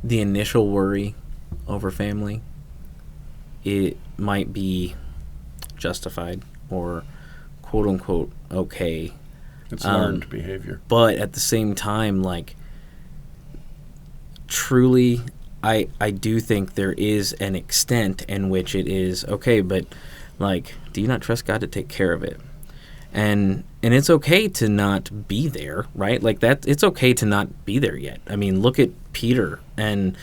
the initial worry over family, it might be justified or quote unquote okay. It's learned behavior. But at the same time, like, truly, I do think there is an extent in which it is okay, but, like, do you not trust God to take care of it? And it's okay to not be there, right? Like, that, it's okay to not be there yet. I mean, look at Peter and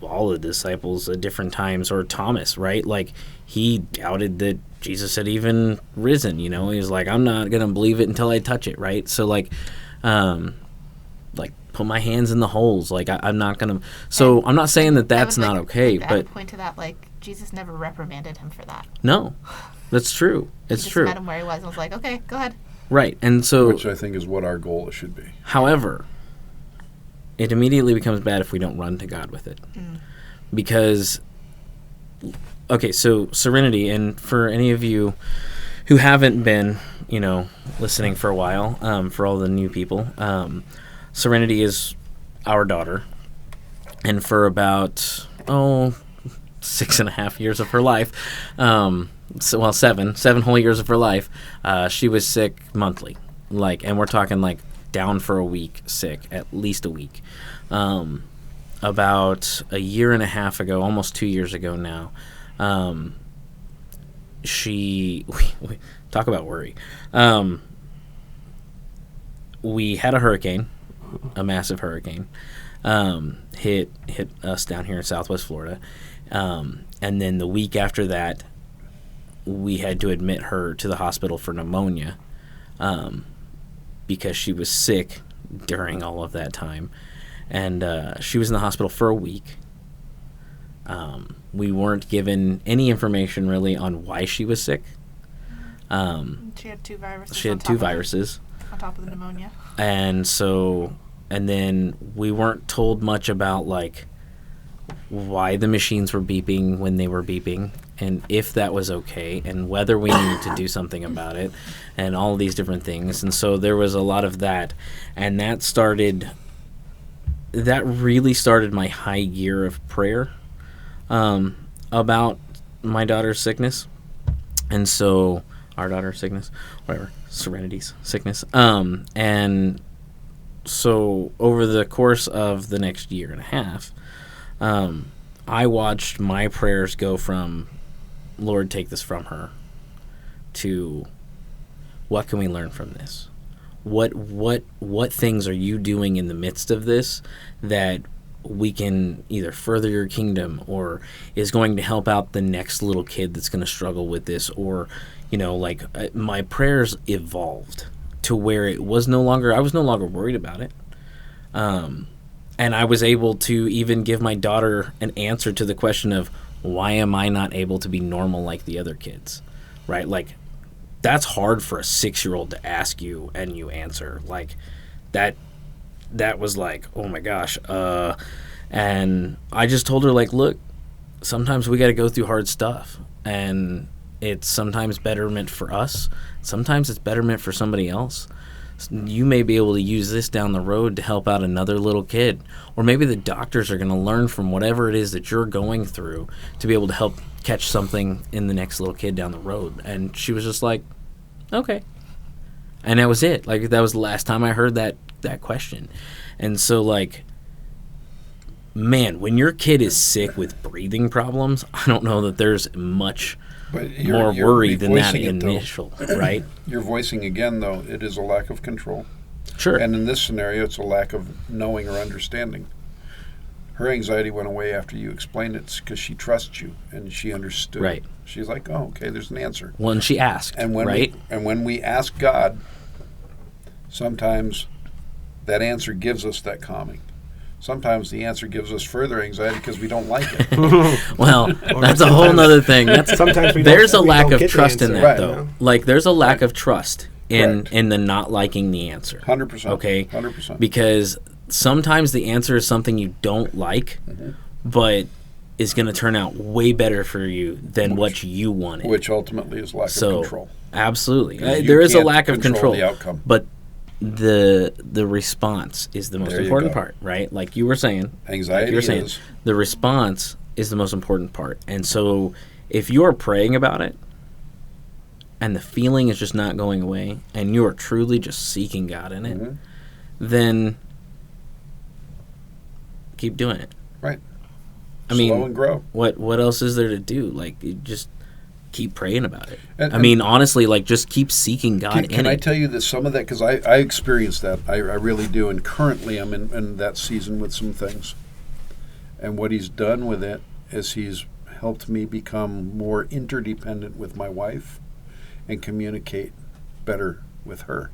all the disciples at different times, or Thomas, right? Like, he doubted that Jesus had even risen, you know? He was like, I'm not going to believe it until I touch it, right? So, like, put my hands in the holes. Like, I'm not going to... So, I'm not saying that that's not okay, I but... would point to that, like, Jesus never reprimanded him for that. No, that's true. It's He just true. met him where he was and was like, okay, go ahead. Right, and so... Which I think is what our goal should be. However, it immediately becomes bad if we don't run to God with it. Because, okay, so Serenity, and for any of you who haven't been, you know, listening for a while, for all the new people, Serenity is our daughter. And for about, 6.5 years of her life, 7 whole years of her life, she was sick monthly. Like, and we're talking, like, down for a week, sick, at least a week. About a year and a half ago, almost 2 years ago now, we talk about worry. We had a hurricane, a massive hurricane, hit us down here in Southwest Florida. And then the week after that, we had to admit her to the hospital for pneumonia, because she was sick during all of that time. And she was in the hospital for a week. We weren't given any information really on why she was sick. She had 2 viruses. She had 2 viruses. On top of the pneumonia. And so, and then we weren't told much about, like, why the machines were beeping when they were beeping, and if that was okay, and whether we needed to do something about it, and all these different things. And so there was a lot of that, and that really started my high gear of prayer about my daughter's sickness. And so, our daughter's sickness, whatever, Serenity's sickness. And so over the course of the next year and a half, I watched my prayers go from, Lord, take this from her, to, what can we learn from this? What things are you doing in the midst of this that we can either further your kingdom, or is going to help out the next little kid that's going to struggle with this? Or, you know, like, my prayers evolved to where I was no longer worried about it. And I was able to even give my daughter an answer to the question of, why am I not able to be normal like the other kids? Right? Like, that's hard for a 6-year-old to ask you and you answer. Like, that was like, oh my gosh. And I just told her, like, look, sometimes we got to go through hard stuff. And it's sometimes betterment for us. Sometimes it's betterment for somebody else. You may be able to use this down the road to help out another little kid. Or maybe the doctors are going to learn from whatever it is that you're going through to be able to help catch something in the next little kid down the road. And she was just like, okay. And that was it. Like, that was the last time I heard that question. And so, like, man, when your kid is sick with breathing problems, I don't know that there's much But more worry than that revoicing it, though. initial, right? You're voicing again, though, it is a lack of control. Sure. And in this scenario, it's a lack of knowing or understanding. Her anxiety went away after you explained it because she trusts you and she understood. Right. She's like, oh, okay, there's an answer. When she asked, And when right? when we ask God, sometimes that answer gives us that calming. Sometimes the answer gives us further anxiety because we don't like it. Well, that's a whole nother thing. That's Sometimes we there's a don't- we lack don't of get the trust in answer, that, right. though. Like, there's a lack of trust in Correct. the not liking the answer. 100%. Okay? 100%. Because sometimes the answer is something you don't like, but is going to turn out way better for you than what you wanted. Which ultimately is lack So, of control. absolutely. 'Cause you There is a can't lack of control. the outcome. But the response is the most There you important go. part, right? Like you were saying. Anxiety you're saying, is. the response is the most important part. And so if you're praying about it and the feeling is just not going away and you are truly just seeking God in it, Mhm. then keep doing it. Right. I mean, Slow and grow. what else is there to do? Like, you just keep praying about it. And- I mean, honestly, like, just keep seeking God in Can I it. tell you that some of that, because I experienced that, I really do, and currently I'm in that season with some things. And what he's done with it is he's helped me become more interdependent with my wife and communicate better with her.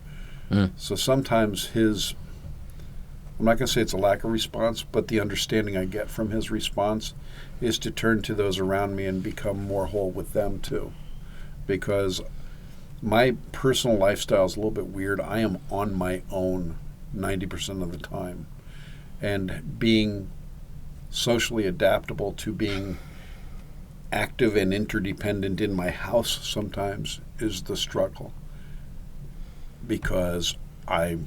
So sometimes I'm not going to say it's a lack of response, but the understanding I get from his response is to turn to those around me and become more whole with them too. Because my personal lifestyle is a little bit weird. I am on my own 90% of the time. And being socially adaptable to being active and interdependent in my house sometimes is the struggle. Because I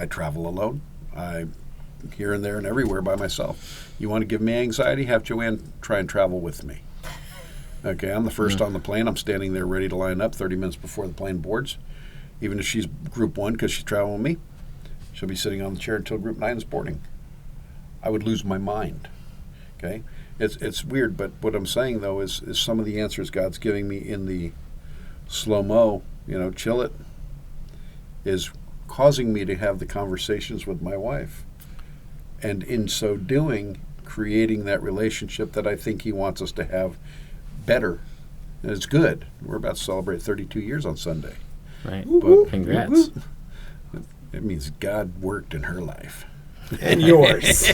travel alone. I'm here and there and everywhere by myself. You want to give me anxiety? Have Joanne try and travel with me. Okay, I'm the first on the plane. I'm standing there ready to line up 30 minutes before the plane boards. Even if she's group 1 because she's traveling with me, she'll be sitting on the chair until group 9 is boarding. I would lose my mind. Okay, it's weird, but what I'm saying though is some of the answers God's giving me in the slow-mo, chill it, is causing me to have the conversations with my wife. And in so doing, creating that relationship that I think he wants us to have better. And it's good. We're about to celebrate 32 years on Sunday. Right. But Congrats. it means God worked in her life. And yours.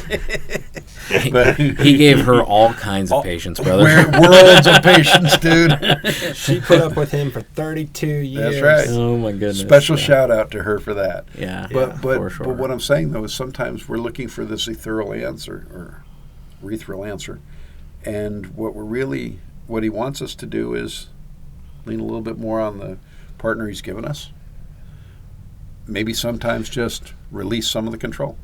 But He gave her all kinds of patience, brother. worlds of patience, dude. She put up with him for 32 years. That's right. Oh my goodness. Special Yeah. shout out to her for that. Yeah. But for sure. what I'm saying though is sometimes we're looking for this ethereal answer or ethereal answer, and what he wants us to do is lean a little bit more on the partner he's given us. Maybe sometimes just release some of the control.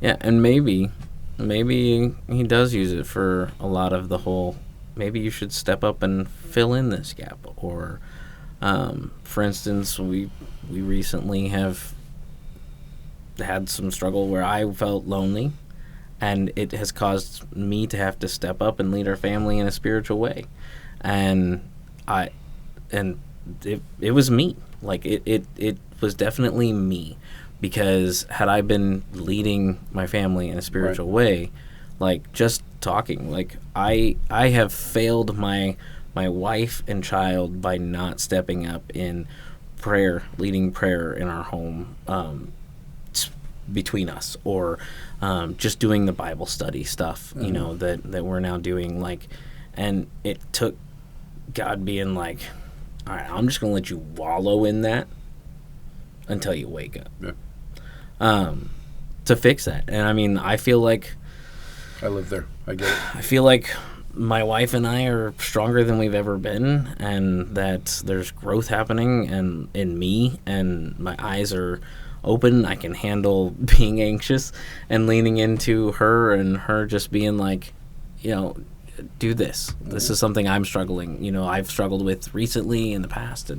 Yeah, and maybe he does use it for a lot of the whole. Maybe you should step up and fill in this gap, or, for instance, we recently have had some struggle where I felt lonely, and it has caused me to have to step up and lead our family in a spiritual way, and it was me. Like it was definitely me. Because had I been leading my family in a spiritual way, like just talking, like I have failed my wife and child by not stepping up in prayer, leading prayer in our home between us, or just doing the Bible study stuff, that we're now doing. Like, and it took God being like, all right, I'm just gonna let you wallow in that until you wake up. Yeah. To fix that. And I mean, I feel like I live there. I get it. I feel like my wife and I are stronger than we've ever been, and that there's growth happening and in me, and my eyes are open. I can handle being anxious and leaning into her, and her just being like, do this. This is something I'm struggling. I've struggled with recently in the past,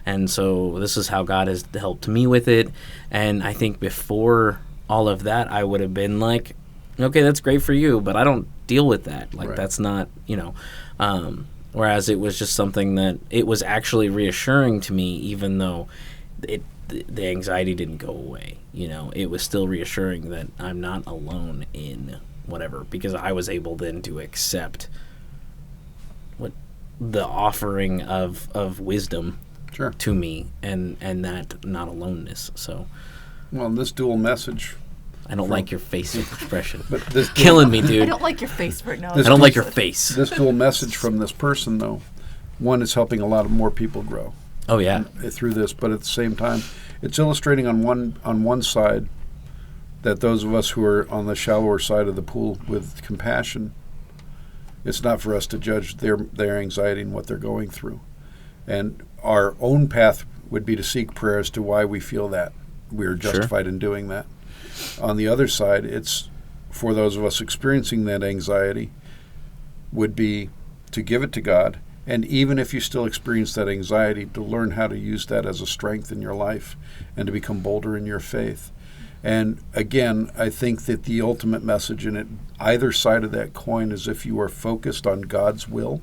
and so this is how God has helped me with it. And I think before all of that, I would have been like, okay, that's great for you, but I don't deal with that. Like, Right. that's not, whereas it was just something that it was actually reassuring to me, even though the anxiety didn't go away. It was still reassuring that I'm not alone in whatever, because I was able then to accept the offering of wisdom Sure. to me, and that not aloneness. So Well, this dual message, I don't like your face expression. but this Killing me, I dude. don't like your face right now. I don't like your face. this dual message from this person, though, one is helping a lot of more people grow Oh yeah. through this, but at the same time, it's illustrating on one side that those of us who are on the shallower side of the pool with compassion, it's not for us to judge their anxiety and what they're going through. And our own path would be to seek prayer as to why we feel that. We are justified in doing that. On the other side, it's for those of us experiencing that anxiety would be to give it to God. And even if you still experience that anxiety, to learn how to use that as a strength in your life and to become bolder in your faith. And again, I think that the ultimate message in it, either side of that coin, is if you are focused on God's will,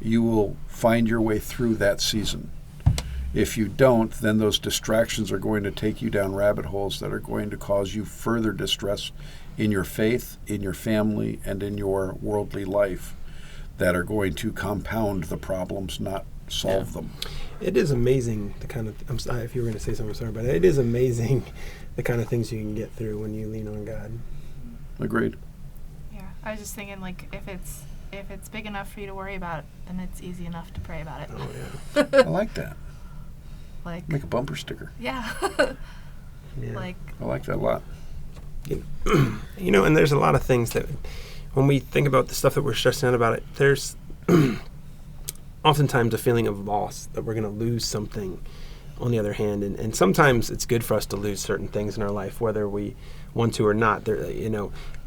you will find your way through that season. If you don't, then those distractions are going to take you down rabbit holes that are going to cause you further distress in your faith, in your family, and in your worldly life, that are going to compound the problems, not solve them. It is amazing the kind of. I'm sorry if you were going to say something. Sorry, but it is amazing the kind of things you can get through when you lean on God. Agreed. Yeah, I was just thinking, like, if it's big enough for you to worry about, then it's easy enough to pray about it. Oh yeah. I like that. Like, Make a bumper sticker. yeah. Yeah. Like, I like that a lot. And there's a lot of things that when we think about the stuff that we're stressing out about it, there's oftentimes a feeling of loss that we're going to lose something on the other hand. And sometimes it's good for us to lose certain things in our life, whether we want to or not. There,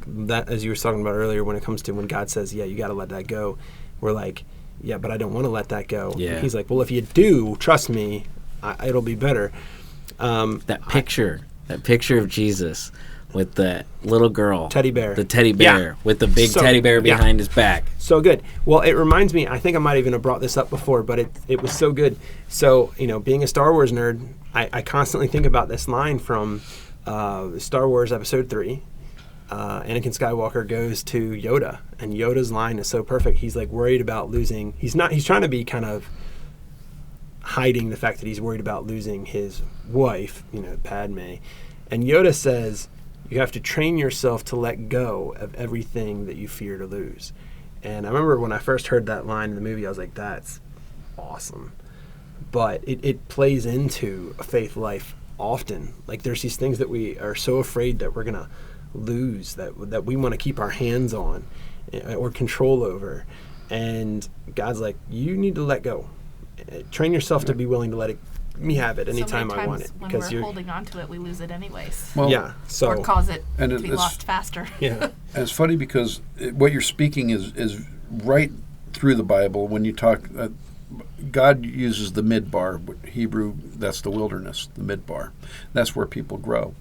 that, as you were talking about earlier, when it comes to when God says, yeah, you got to let that go, we're like, yeah, but I don't want to let that go. Yeah. And he's like, well, if you do, trust me, it'll be better. That picture of Jesus with the little girl, Teddy bear. the teddy bear Yeah. with the big So- teddy bear yeah. behind his back. So good. Well, it reminds me, I think I might even have brought this up before, but it was so good. So, being a Star Wars nerd, I constantly think about this line from Star Wars Episode 3. Anakin Skywalker goes to Yoda, and Yoda's line is so perfect. He's like worried about losing. He's trying to be kind of hiding the fact that he's worried about losing his wife, Padme. And Yoda says, you have to train yourself to let go of everything that you fear to lose. And I remember when I first heard that line in the movie, I was like, that's awesome. But it plays into a faith life often. Like, there's these things that we are so afraid that we're going to lose, that we want to keep our hands on or control over. And God's like, you need to let go. Train yourself to be willing to let me have it anytime so many I want it. times when Because we're you're holding on to it, we lose it anyways. Well, yeah. So or cause it and to it- be it's- lost faster. yeah. And it's funny because what you're speaking is right through the Bible. When you talk, God uses the midbar, Hebrew, that's the wilderness, the midbar. That's where people grow.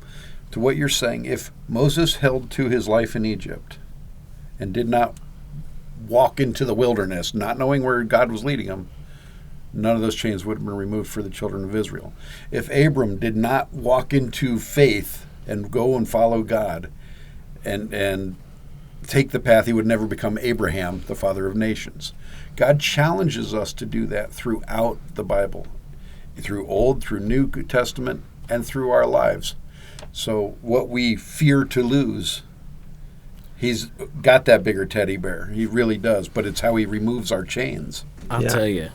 To what you're saying, if Moses held to his life in Egypt and did not walk into the wilderness, not knowing where God was leading him, none of those chains would have been removed for the children of Israel. If Abram did not walk into faith and go and follow God and take the path, he would never become Abraham, the father of nations. God challenges us to do that throughout the Bible, through Old, through New Testament, and through our lives. So what we fear to lose, he's got that bigger teddy bear. He really does, but it's how he removes our chains. I'll Yeah. tell you,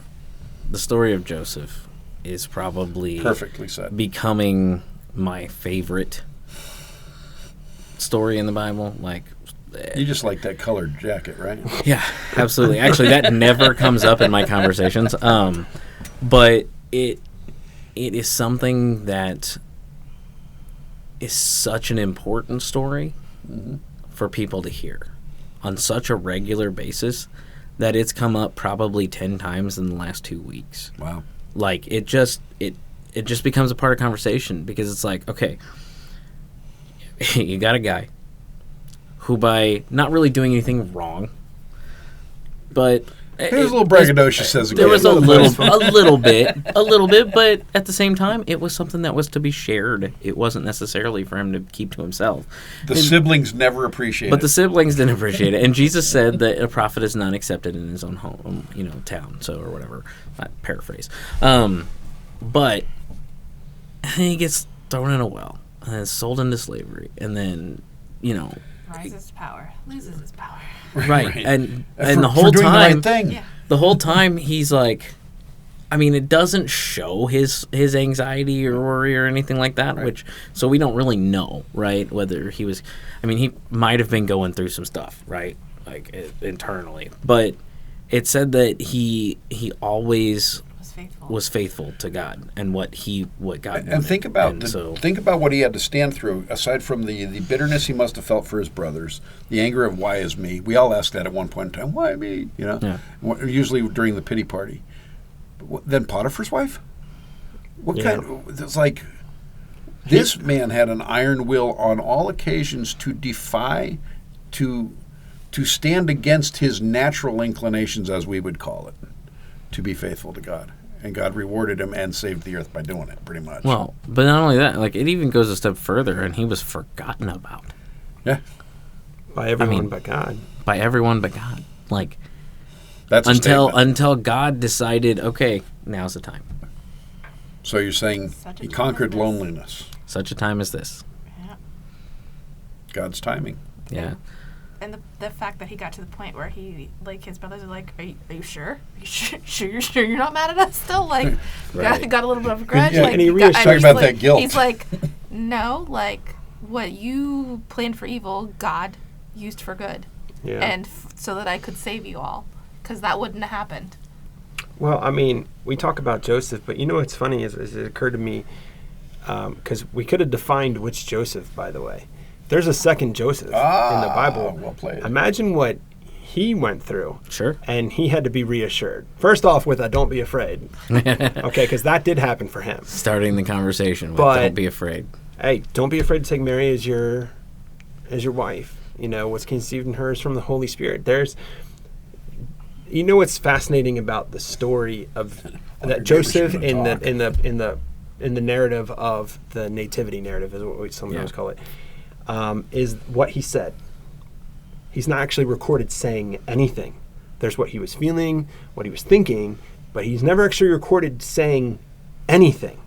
the story of Joseph is probably Perfectly said. becoming my favorite story in the Bible. Like, You just like that colored jacket, right? yeah, absolutely. Actually, that never comes up in my conversations. But it is something that is such an important story for people to hear on such a regular basis that it's come up probably 10 times in the last 2 weeks. Wow. Like, it just becomes a part of conversation because it's like, okay, you got a guy who by not really doing anything wrong, but It was a little braggadocious as a there kid. was a little bit, but at the same time, it was something that was to be shared. It wasn't necessarily for him to keep to himself. The siblings never appreciated But the it. siblings didn't appreciate it, and Jesus said that a prophet is not accepted in his own home, town, so or whatever. Paraphrase. But he gets thrown in a well and is sold into slavery, and then Rises to power, loses his power. right, and For- the whole for doing time, the right thing. Yeah. the whole time he's like, I mean, it doesn't show his anxiety or worry or anything like that, Right. so we don't really know, right? Whether he was, I mean, he might have been going through some stuff, right, like internally, but it said that he always was faithful to God and what God And wanted. think about And think about what he had to stand through. Aside from the bitterness he must have felt for his brothers, the anger of "Why is me?" We all ask that at one point in time. Why me? Yeah. Usually during the pity party. But then Potiphar's wife. What Yeah. kind? It's like this man had an iron will on all occasions to defy, to stand against his natural inclinations, as we would call it, to be faithful to God. And God rewarded him and saved the earth by doing it, pretty much. Well, but not only that, like it even goes a step further, and he was forgotten about yeah, By everyone mean, but God. by everyone but God. Like that's a statement. until God decided, okay, now's the time. So you're saying Such a he time conquered as this. loneliness. Such a time as this. Yeah. God's timing. Yeah. And the fact that he got to the point where he, like, his brothers are like, are you sure? Are you sure? You're sure you're not mad at us still? Like, Right. got a little bit of a grudge. Yeah, like, and he got- talking he's about like- that guilt. He's like, no, like, what you planned for evil, God used for good. Yeah. And so that I could save you all. Because that wouldn't have happened. Well, I mean, we talk about Joseph, but you know what's funny is it occurred to me, because we could have defined which Joseph, by the way. There's a second Joseph in the Bible. Well played. Imagine what he went through. Sure. And he had to be reassured. First off, with a "don't be afraid," okay, because that did happen for him. Starting the conversation with But- don't be afraid. Hey, don't be afraid to take Mary as your wife. What's conceived in her is from the Holy Spirit. What's fascinating about the story of that maybe we Joseph shouldn't in talk. the narrative of the nativity narrative is what we sometimes call it, is what he said. He's not actually recorded saying anything. There's what he was feeling, what he was thinking, but he's never actually recorded saying anything.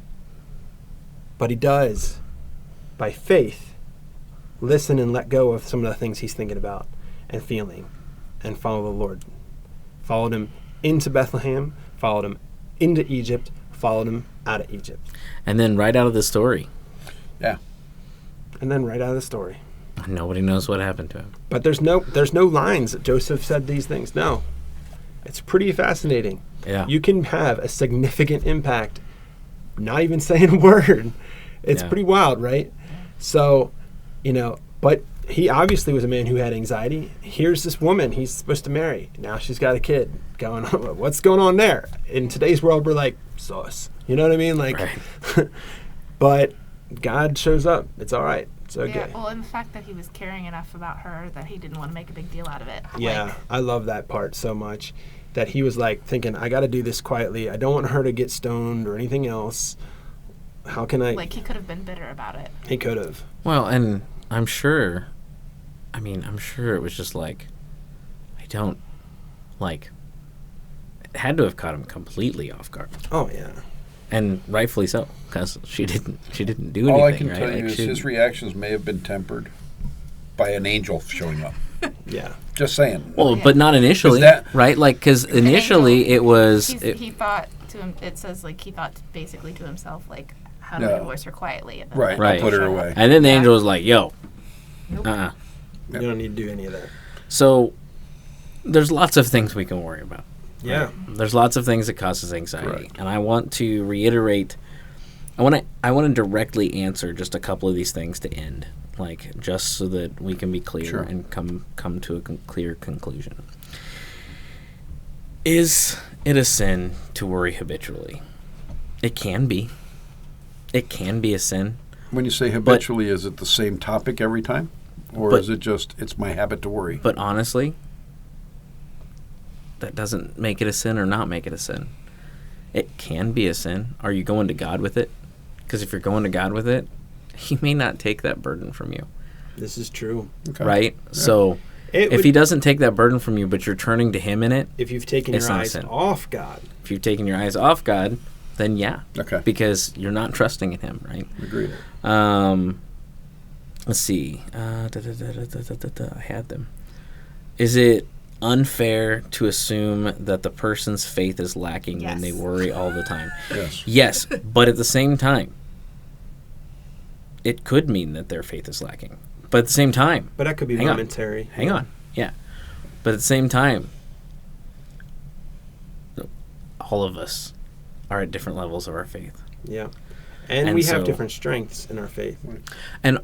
But he does, by faith, listen and let go of some of the things he's thinking about and feeling and follow the Lord. Followed him into Bethlehem, followed him into Egypt, followed him out of Egypt. And then right out of the story, Yeah. And then right out of the story. nobody knows what happened to him. But there's no lines that Joseph said these things. No. It's pretty fascinating. Yeah. You can have a significant impact not even saying a word. It's Yeah. pretty wild, right? So, but he obviously was a man who had anxiety. Here's this woman he's supposed to marry. Now she's got a kid going on. What's going on there? In today's world, we're like, sauce. You know what I mean? Like, Right. but God shows up. It's all right. It's okay. Yeah, well, and the fact that he was caring enough about her that he didn't want to make a big deal out of it. Yeah, Like, I love that part so much. That he was like thinking, I got to do this quietly. I don't want her to get stoned or anything else. How can I? like he could have been bitter about it. He could have. Well, and I'm sure it was just like, it had to have caught him completely off guard. Oh yeah. And rightfully so, because she didn't do anything, All I can right? tell you Like, is she- his reactions may have been tempered by an angel showing up. Yeah. Just saying. Well, Yeah. but not initially, that- right? Like, because initially angel, it was... He thought to him. It says like he thought basically to himself like, how do I Yeah. divorce her quietly? And then Right, the I'll angel put her showed up. away. And then the Yeah. angel was like, yo, Nope. You don't need to do any of that. So there's lots of things we can worry about. Yeah. There's lots of things that causes anxiety. Correct. And I want to reiterate, I want to directly answer just a couple of these things to end, like just so that we can be clear Sure. and come to a clear conclusion. Is it a sin to worry habitually? It can be. It can be a sin. When you say habitually, is it the same topic every time? Or But- is it just, it's my habit to worry? But honestly, that doesn't make it a sin or not make it a sin. It can be a sin. Are you going to God with it? Because if you're going to God with it, he may not take that burden from you, This is true. Okay. right? Yeah. So It if would- he doesn't take that burden from you, but you're turning to him in it, if you've taken It's your not a eyes sin. off God, if you've taken your eyes off God, then yeah, Okay. because you're not trusting in him, right? Agreed. Let's see. I had them. Is it unfair to assume that the person's faith is lacking when they Yes. worry all the time? Yes. Yes, but at the same time, it could mean that their faith is lacking. But at the same time, but that could be Hang on. momentary. hang on, yeah. But at the same time, all of us are at different levels of our faith. Yeah. And And we have so- different strengths in our faith. And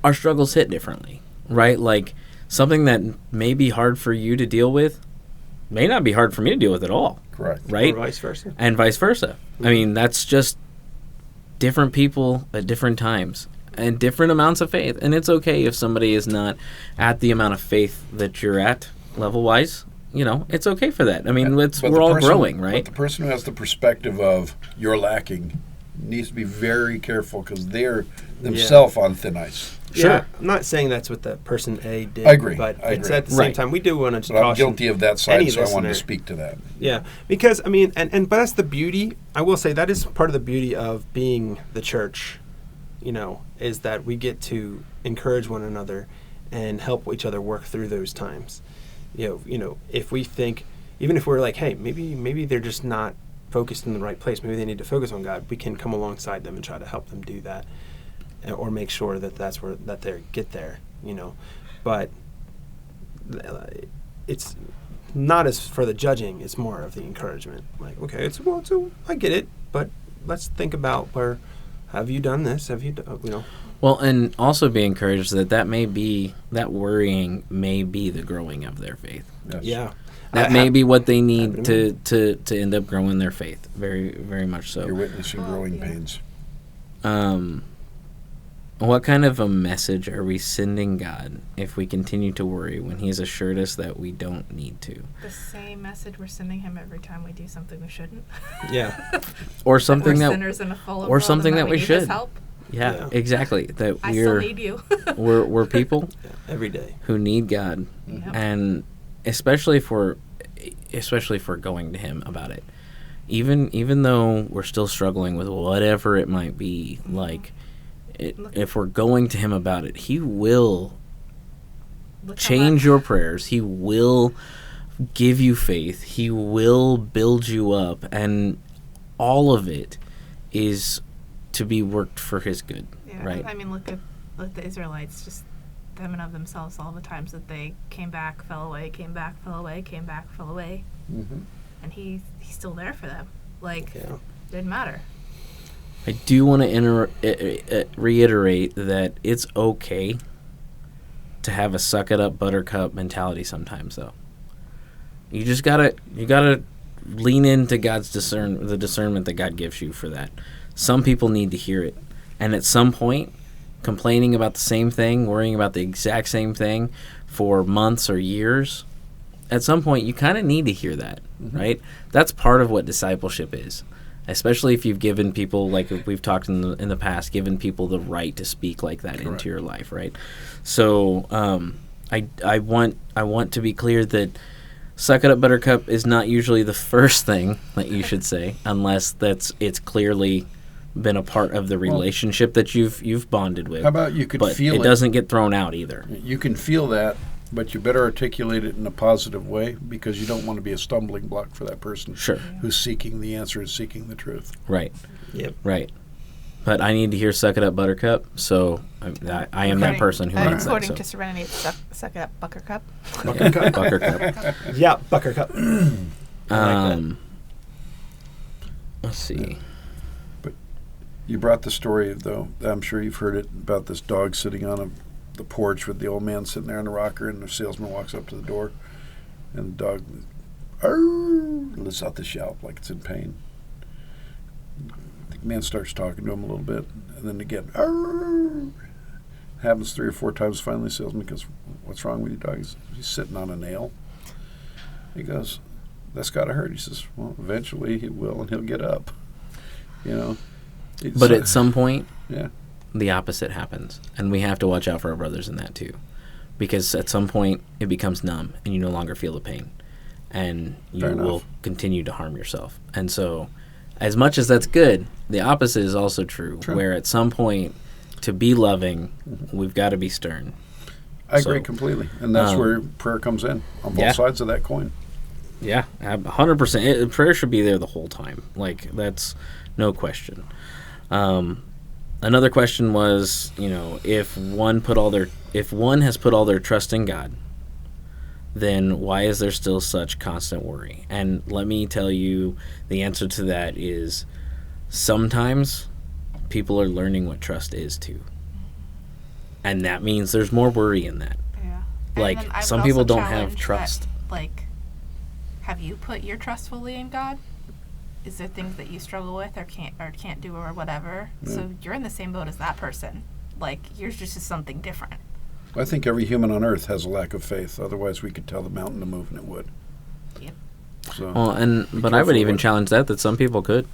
our struggles hit differently, right? Like something that may be hard for you to deal with may not be hard for me to deal with at all, Correct. right? Or vice versa. And vice versa. I mean, that's just different people at different times and different amounts of faith. And it's okay if somebody is not at the amount of faith that you're at level-wise. You know, it's okay for that. I mean, But we're the all person- growing, But right? the person who has the perspective of you're lacking needs to be very careful because they're themselves on thin ice. Sure. Yeah, I'm not saying that's what the person A did. I agree. But I it's agree. at the same Right. time, we do want to But I'm caution guilty of that any side, so I wanted to listener. speak to that. Yeah, because I mean, but that's the beauty. I will say that is part of the beauty of being the church. You know, is that we get to encourage one another and help each other work through those times. You know, if we think, even if we're like, hey, maybe they're just not focused in the right place. Maybe they need to focus on God. We can come alongside them and try to help them do that, or make sure that they get there. You know, but it's not as for the judging. It's more of the encouragement. Like, okay, I get it, but let's think about where have you done this? Have you done, you know? Well, and also be encouraged that worrying may be the growing of their faith. Yes. Yeah. That may be what they need happened to to end up growing their faith. Very, very much so. You're witnessing Oh, growing yeah. pains. What kind of a message are we sending God if we continue to worry when He's assured us that we don't need to? The same message we're sending him every time we do something we shouldn't. Yeah. Or something we're that, sinners in a fallen or world something and that we need his should. help. yeah, Yeah. exactly. That I still we're need you. we're people Every day. who need God, Yep. and especially if we're going to Him about it. Even though we're still struggling with whatever it might be, like if we're going to Him about it, He will Look how change much- your prayers. He will give you faith. He will build you up, and all of it is to be worked for His good, Yeah, right? I mean, look at the Israelites, just them and of themselves, all the times that they came back, fell away, came back, fell away, came back, fell away, Mm-hmm. and he's still there for them. Like, Yeah. didn't matter. I do want to reiterate that it's okay to have a suck it up buttercup mentality sometimes, though. You just gotta lean into the discernment that God gives you for that. Some people need to hear it, and at some point, complaining about the same thing, worrying about the exact same thing for months or years, at some point you kind of need to hear that, right? That's part of what discipleship is. Especially if you've given people, like we've talked in the past, given people the right to speak like that Correct. into your life, right? So I want to be clear that suck it up buttercup is not usually the first thing that you should say, unless it's clearly been a part of the relationship that you've bonded with. How about you could but feel it doesn't get thrown out either. You can feel that, but you better articulate it in a positive way because you don't want to be a stumbling block for that person Sure. who's seeking the answer and seeking the truth. Right. Yep. Right. But I need to hear "Suck It Up, Buttercup," so I am that person who needs that. According So. to Serenity, suck it up, Buttercup. Buttercup. Yeah, Buttercup. Let's see. You brought the story, though. I'm sure you've heard it about this dog sitting on the porch with the old man sitting there on the rocker, and the salesman walks up to the door, and the dog lets out this yelp like it's in pain. The man starts talking to him a little bit, and then again, happens 3 or 4 times. Finally, the salesman goes, "What's wrong with you, dog?" He's sitting on a nail. He goes, "That's got to hurt." He says, "Well, eventually he will, and he'll get up." You know. But at some point, yeah, the opposite happens, and we have to watch out for our brothers in that too, because at some point it becomes numb, and you no longer feel the pain, and you will continue to harm yourself. And so, as much as that's good, the opposite is also true. Where at some point, to be loving, we've got to be stern. I agree completely, and that's where prayer comes in on both sides of that coin. Yeah, 100%. Prayer should be there the whole time. Like, that's no question. Another question was, if one has put all their trust in God, then why is there still such constant worry? And let me tell you, the answer to that is sometimes people are learning what trust is too. And that means there's more worry in that. Yeah. Like, some people don't have trust. Have you put your trust fully in God? Is there things that you struggle with or can't do or whatever? Yeah. So you're in the same boat as that person. Like, yours just is something different. I think every human on earth has a lack of faith. Otherwise, we could tell the mountain to move, and it would. Yep. So, but I would even challenge that some people could.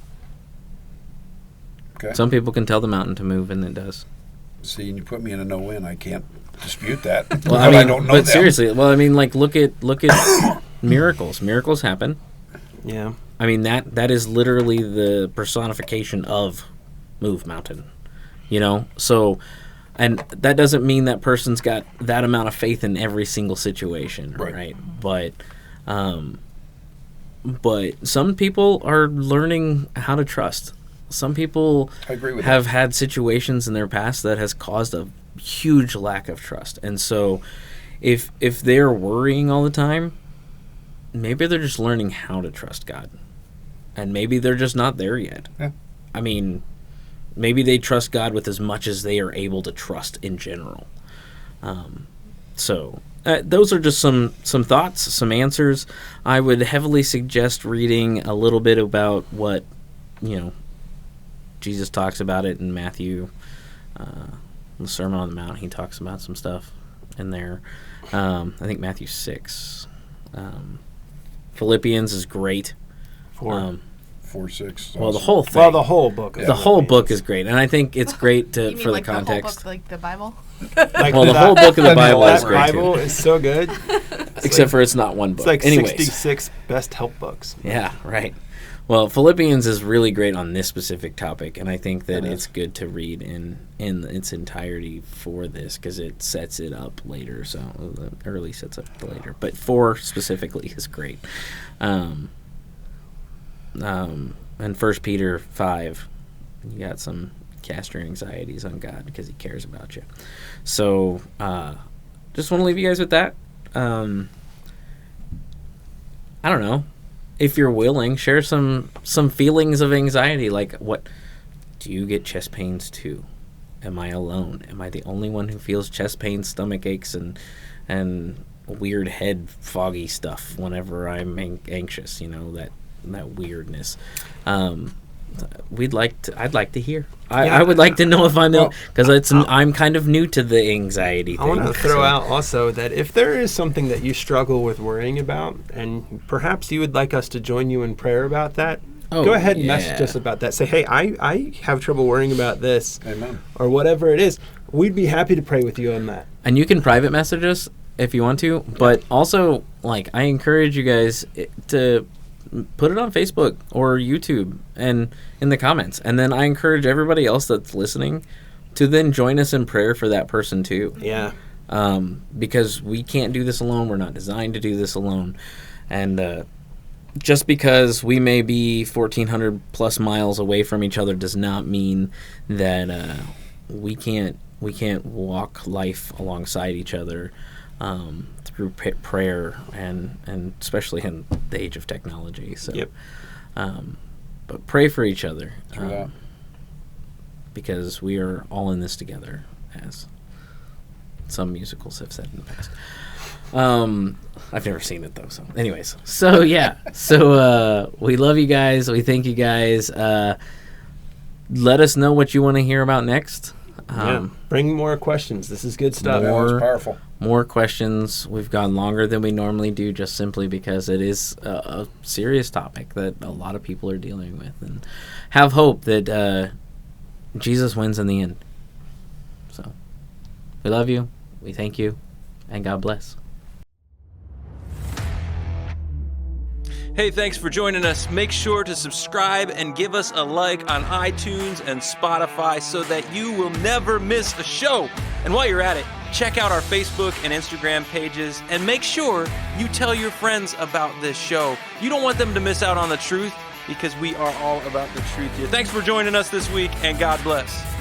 Okay. Some people can tell the mountain to move, and it does. See, and you put me in a no-win. I can't dispute that. Well, I don't know. But seriously, look at miracles. Miracles happen. Yeah. I mean, that is literally the personification of move mountain. So, and that doesn't mean that person's got that amount of faith in every single situation, right? But some people are learning how to trust. Some people have had situations in their past that has caused a huge lack of trust. And so if they're worrying all the time, maybe they're just learning how to trust God. And maybe they're just not there yet. Yeah. I mean, maybe they trust God with as much as they are able to trust in general. Those are just some thoughts, some answers. I would heavily suggest reading a little bit about what, Jesus talks about it in Matthew, the Sermon on the Mount. He talks about some stuff in there. I think Matthew 6. Philippians is great. 4:6. Well, the whole thing. Well, the whole book. The whole book is great, and I think it's great You mean for like the context. The whole book, like the Bible? The whole book of the Bible is great That Bible too. is so good. Except for it's not one book. It's like Anyways. 66 best help books. Yeah, right. Well, Philippians is really great on this specific topic, and I think that it's good to read in its entirety for this because it sets it up later. So the early sets up later, but 4 specifically is great. And 1 Peter 5, you got some cast your anxieties on God because He cares about you. So, just want to leave you guys with that. I don't know. If you're willing, share some feelings of anxiety. Like, what do you get chest pains too? Am I alone? Am I the only one who feels chest pains, stomach aches, and weird head foggy stuff whenever I'm anxious? That weirdness. I'd like to hear. I would like to know if I know, because I'm kind of new to the anxiety thing. I want to throw out also that if there is something that you struggle with worrying about, and perhaps you would like us to join you in prayer about that, go ahead and message us about that. Say, hey, I have trouble worrying about this. Amen. Or whatever it is. We'd be happy to pray with you on that. And you can private message us if you want to, but also, I encourage you guys to put it on Facebook or YouTube and in the comments. And then I encourage everybody else that's listening to then join us in prayer for that person too. Yeah. Because we can't do this alone. We're not designed to do this alone. And just because we may be 1,400 plus miles away from each other does not mean that we can't walk life alongside each other through prayer and especially in the age of technology. So, but pray for each other because we are all in this together, as some musicals have said in the past. I've never seen it though. So, anyways, so we love you guys. We thank you guys. Let us know what you want to hear about next. Bring more questions. This is good stuff. That was powerful. More questions. We've gone longer than we normally do just simply because it is a serious topic that a lot of people are dealing with. And have hope that Jesus wins in the end. So, we love you. We thank you. And God bless. Hey, thanks for joining us. Make sure to subscribe and give us a like on iTunes and Spotify so that you will never miss a show. And while you're at it, check out our Facebook and Instagram pages and make sure you tell your friends about this show. You don't want them to miss out on the truth because we are all about the truth here. Thanks for joining us this week, and God bless.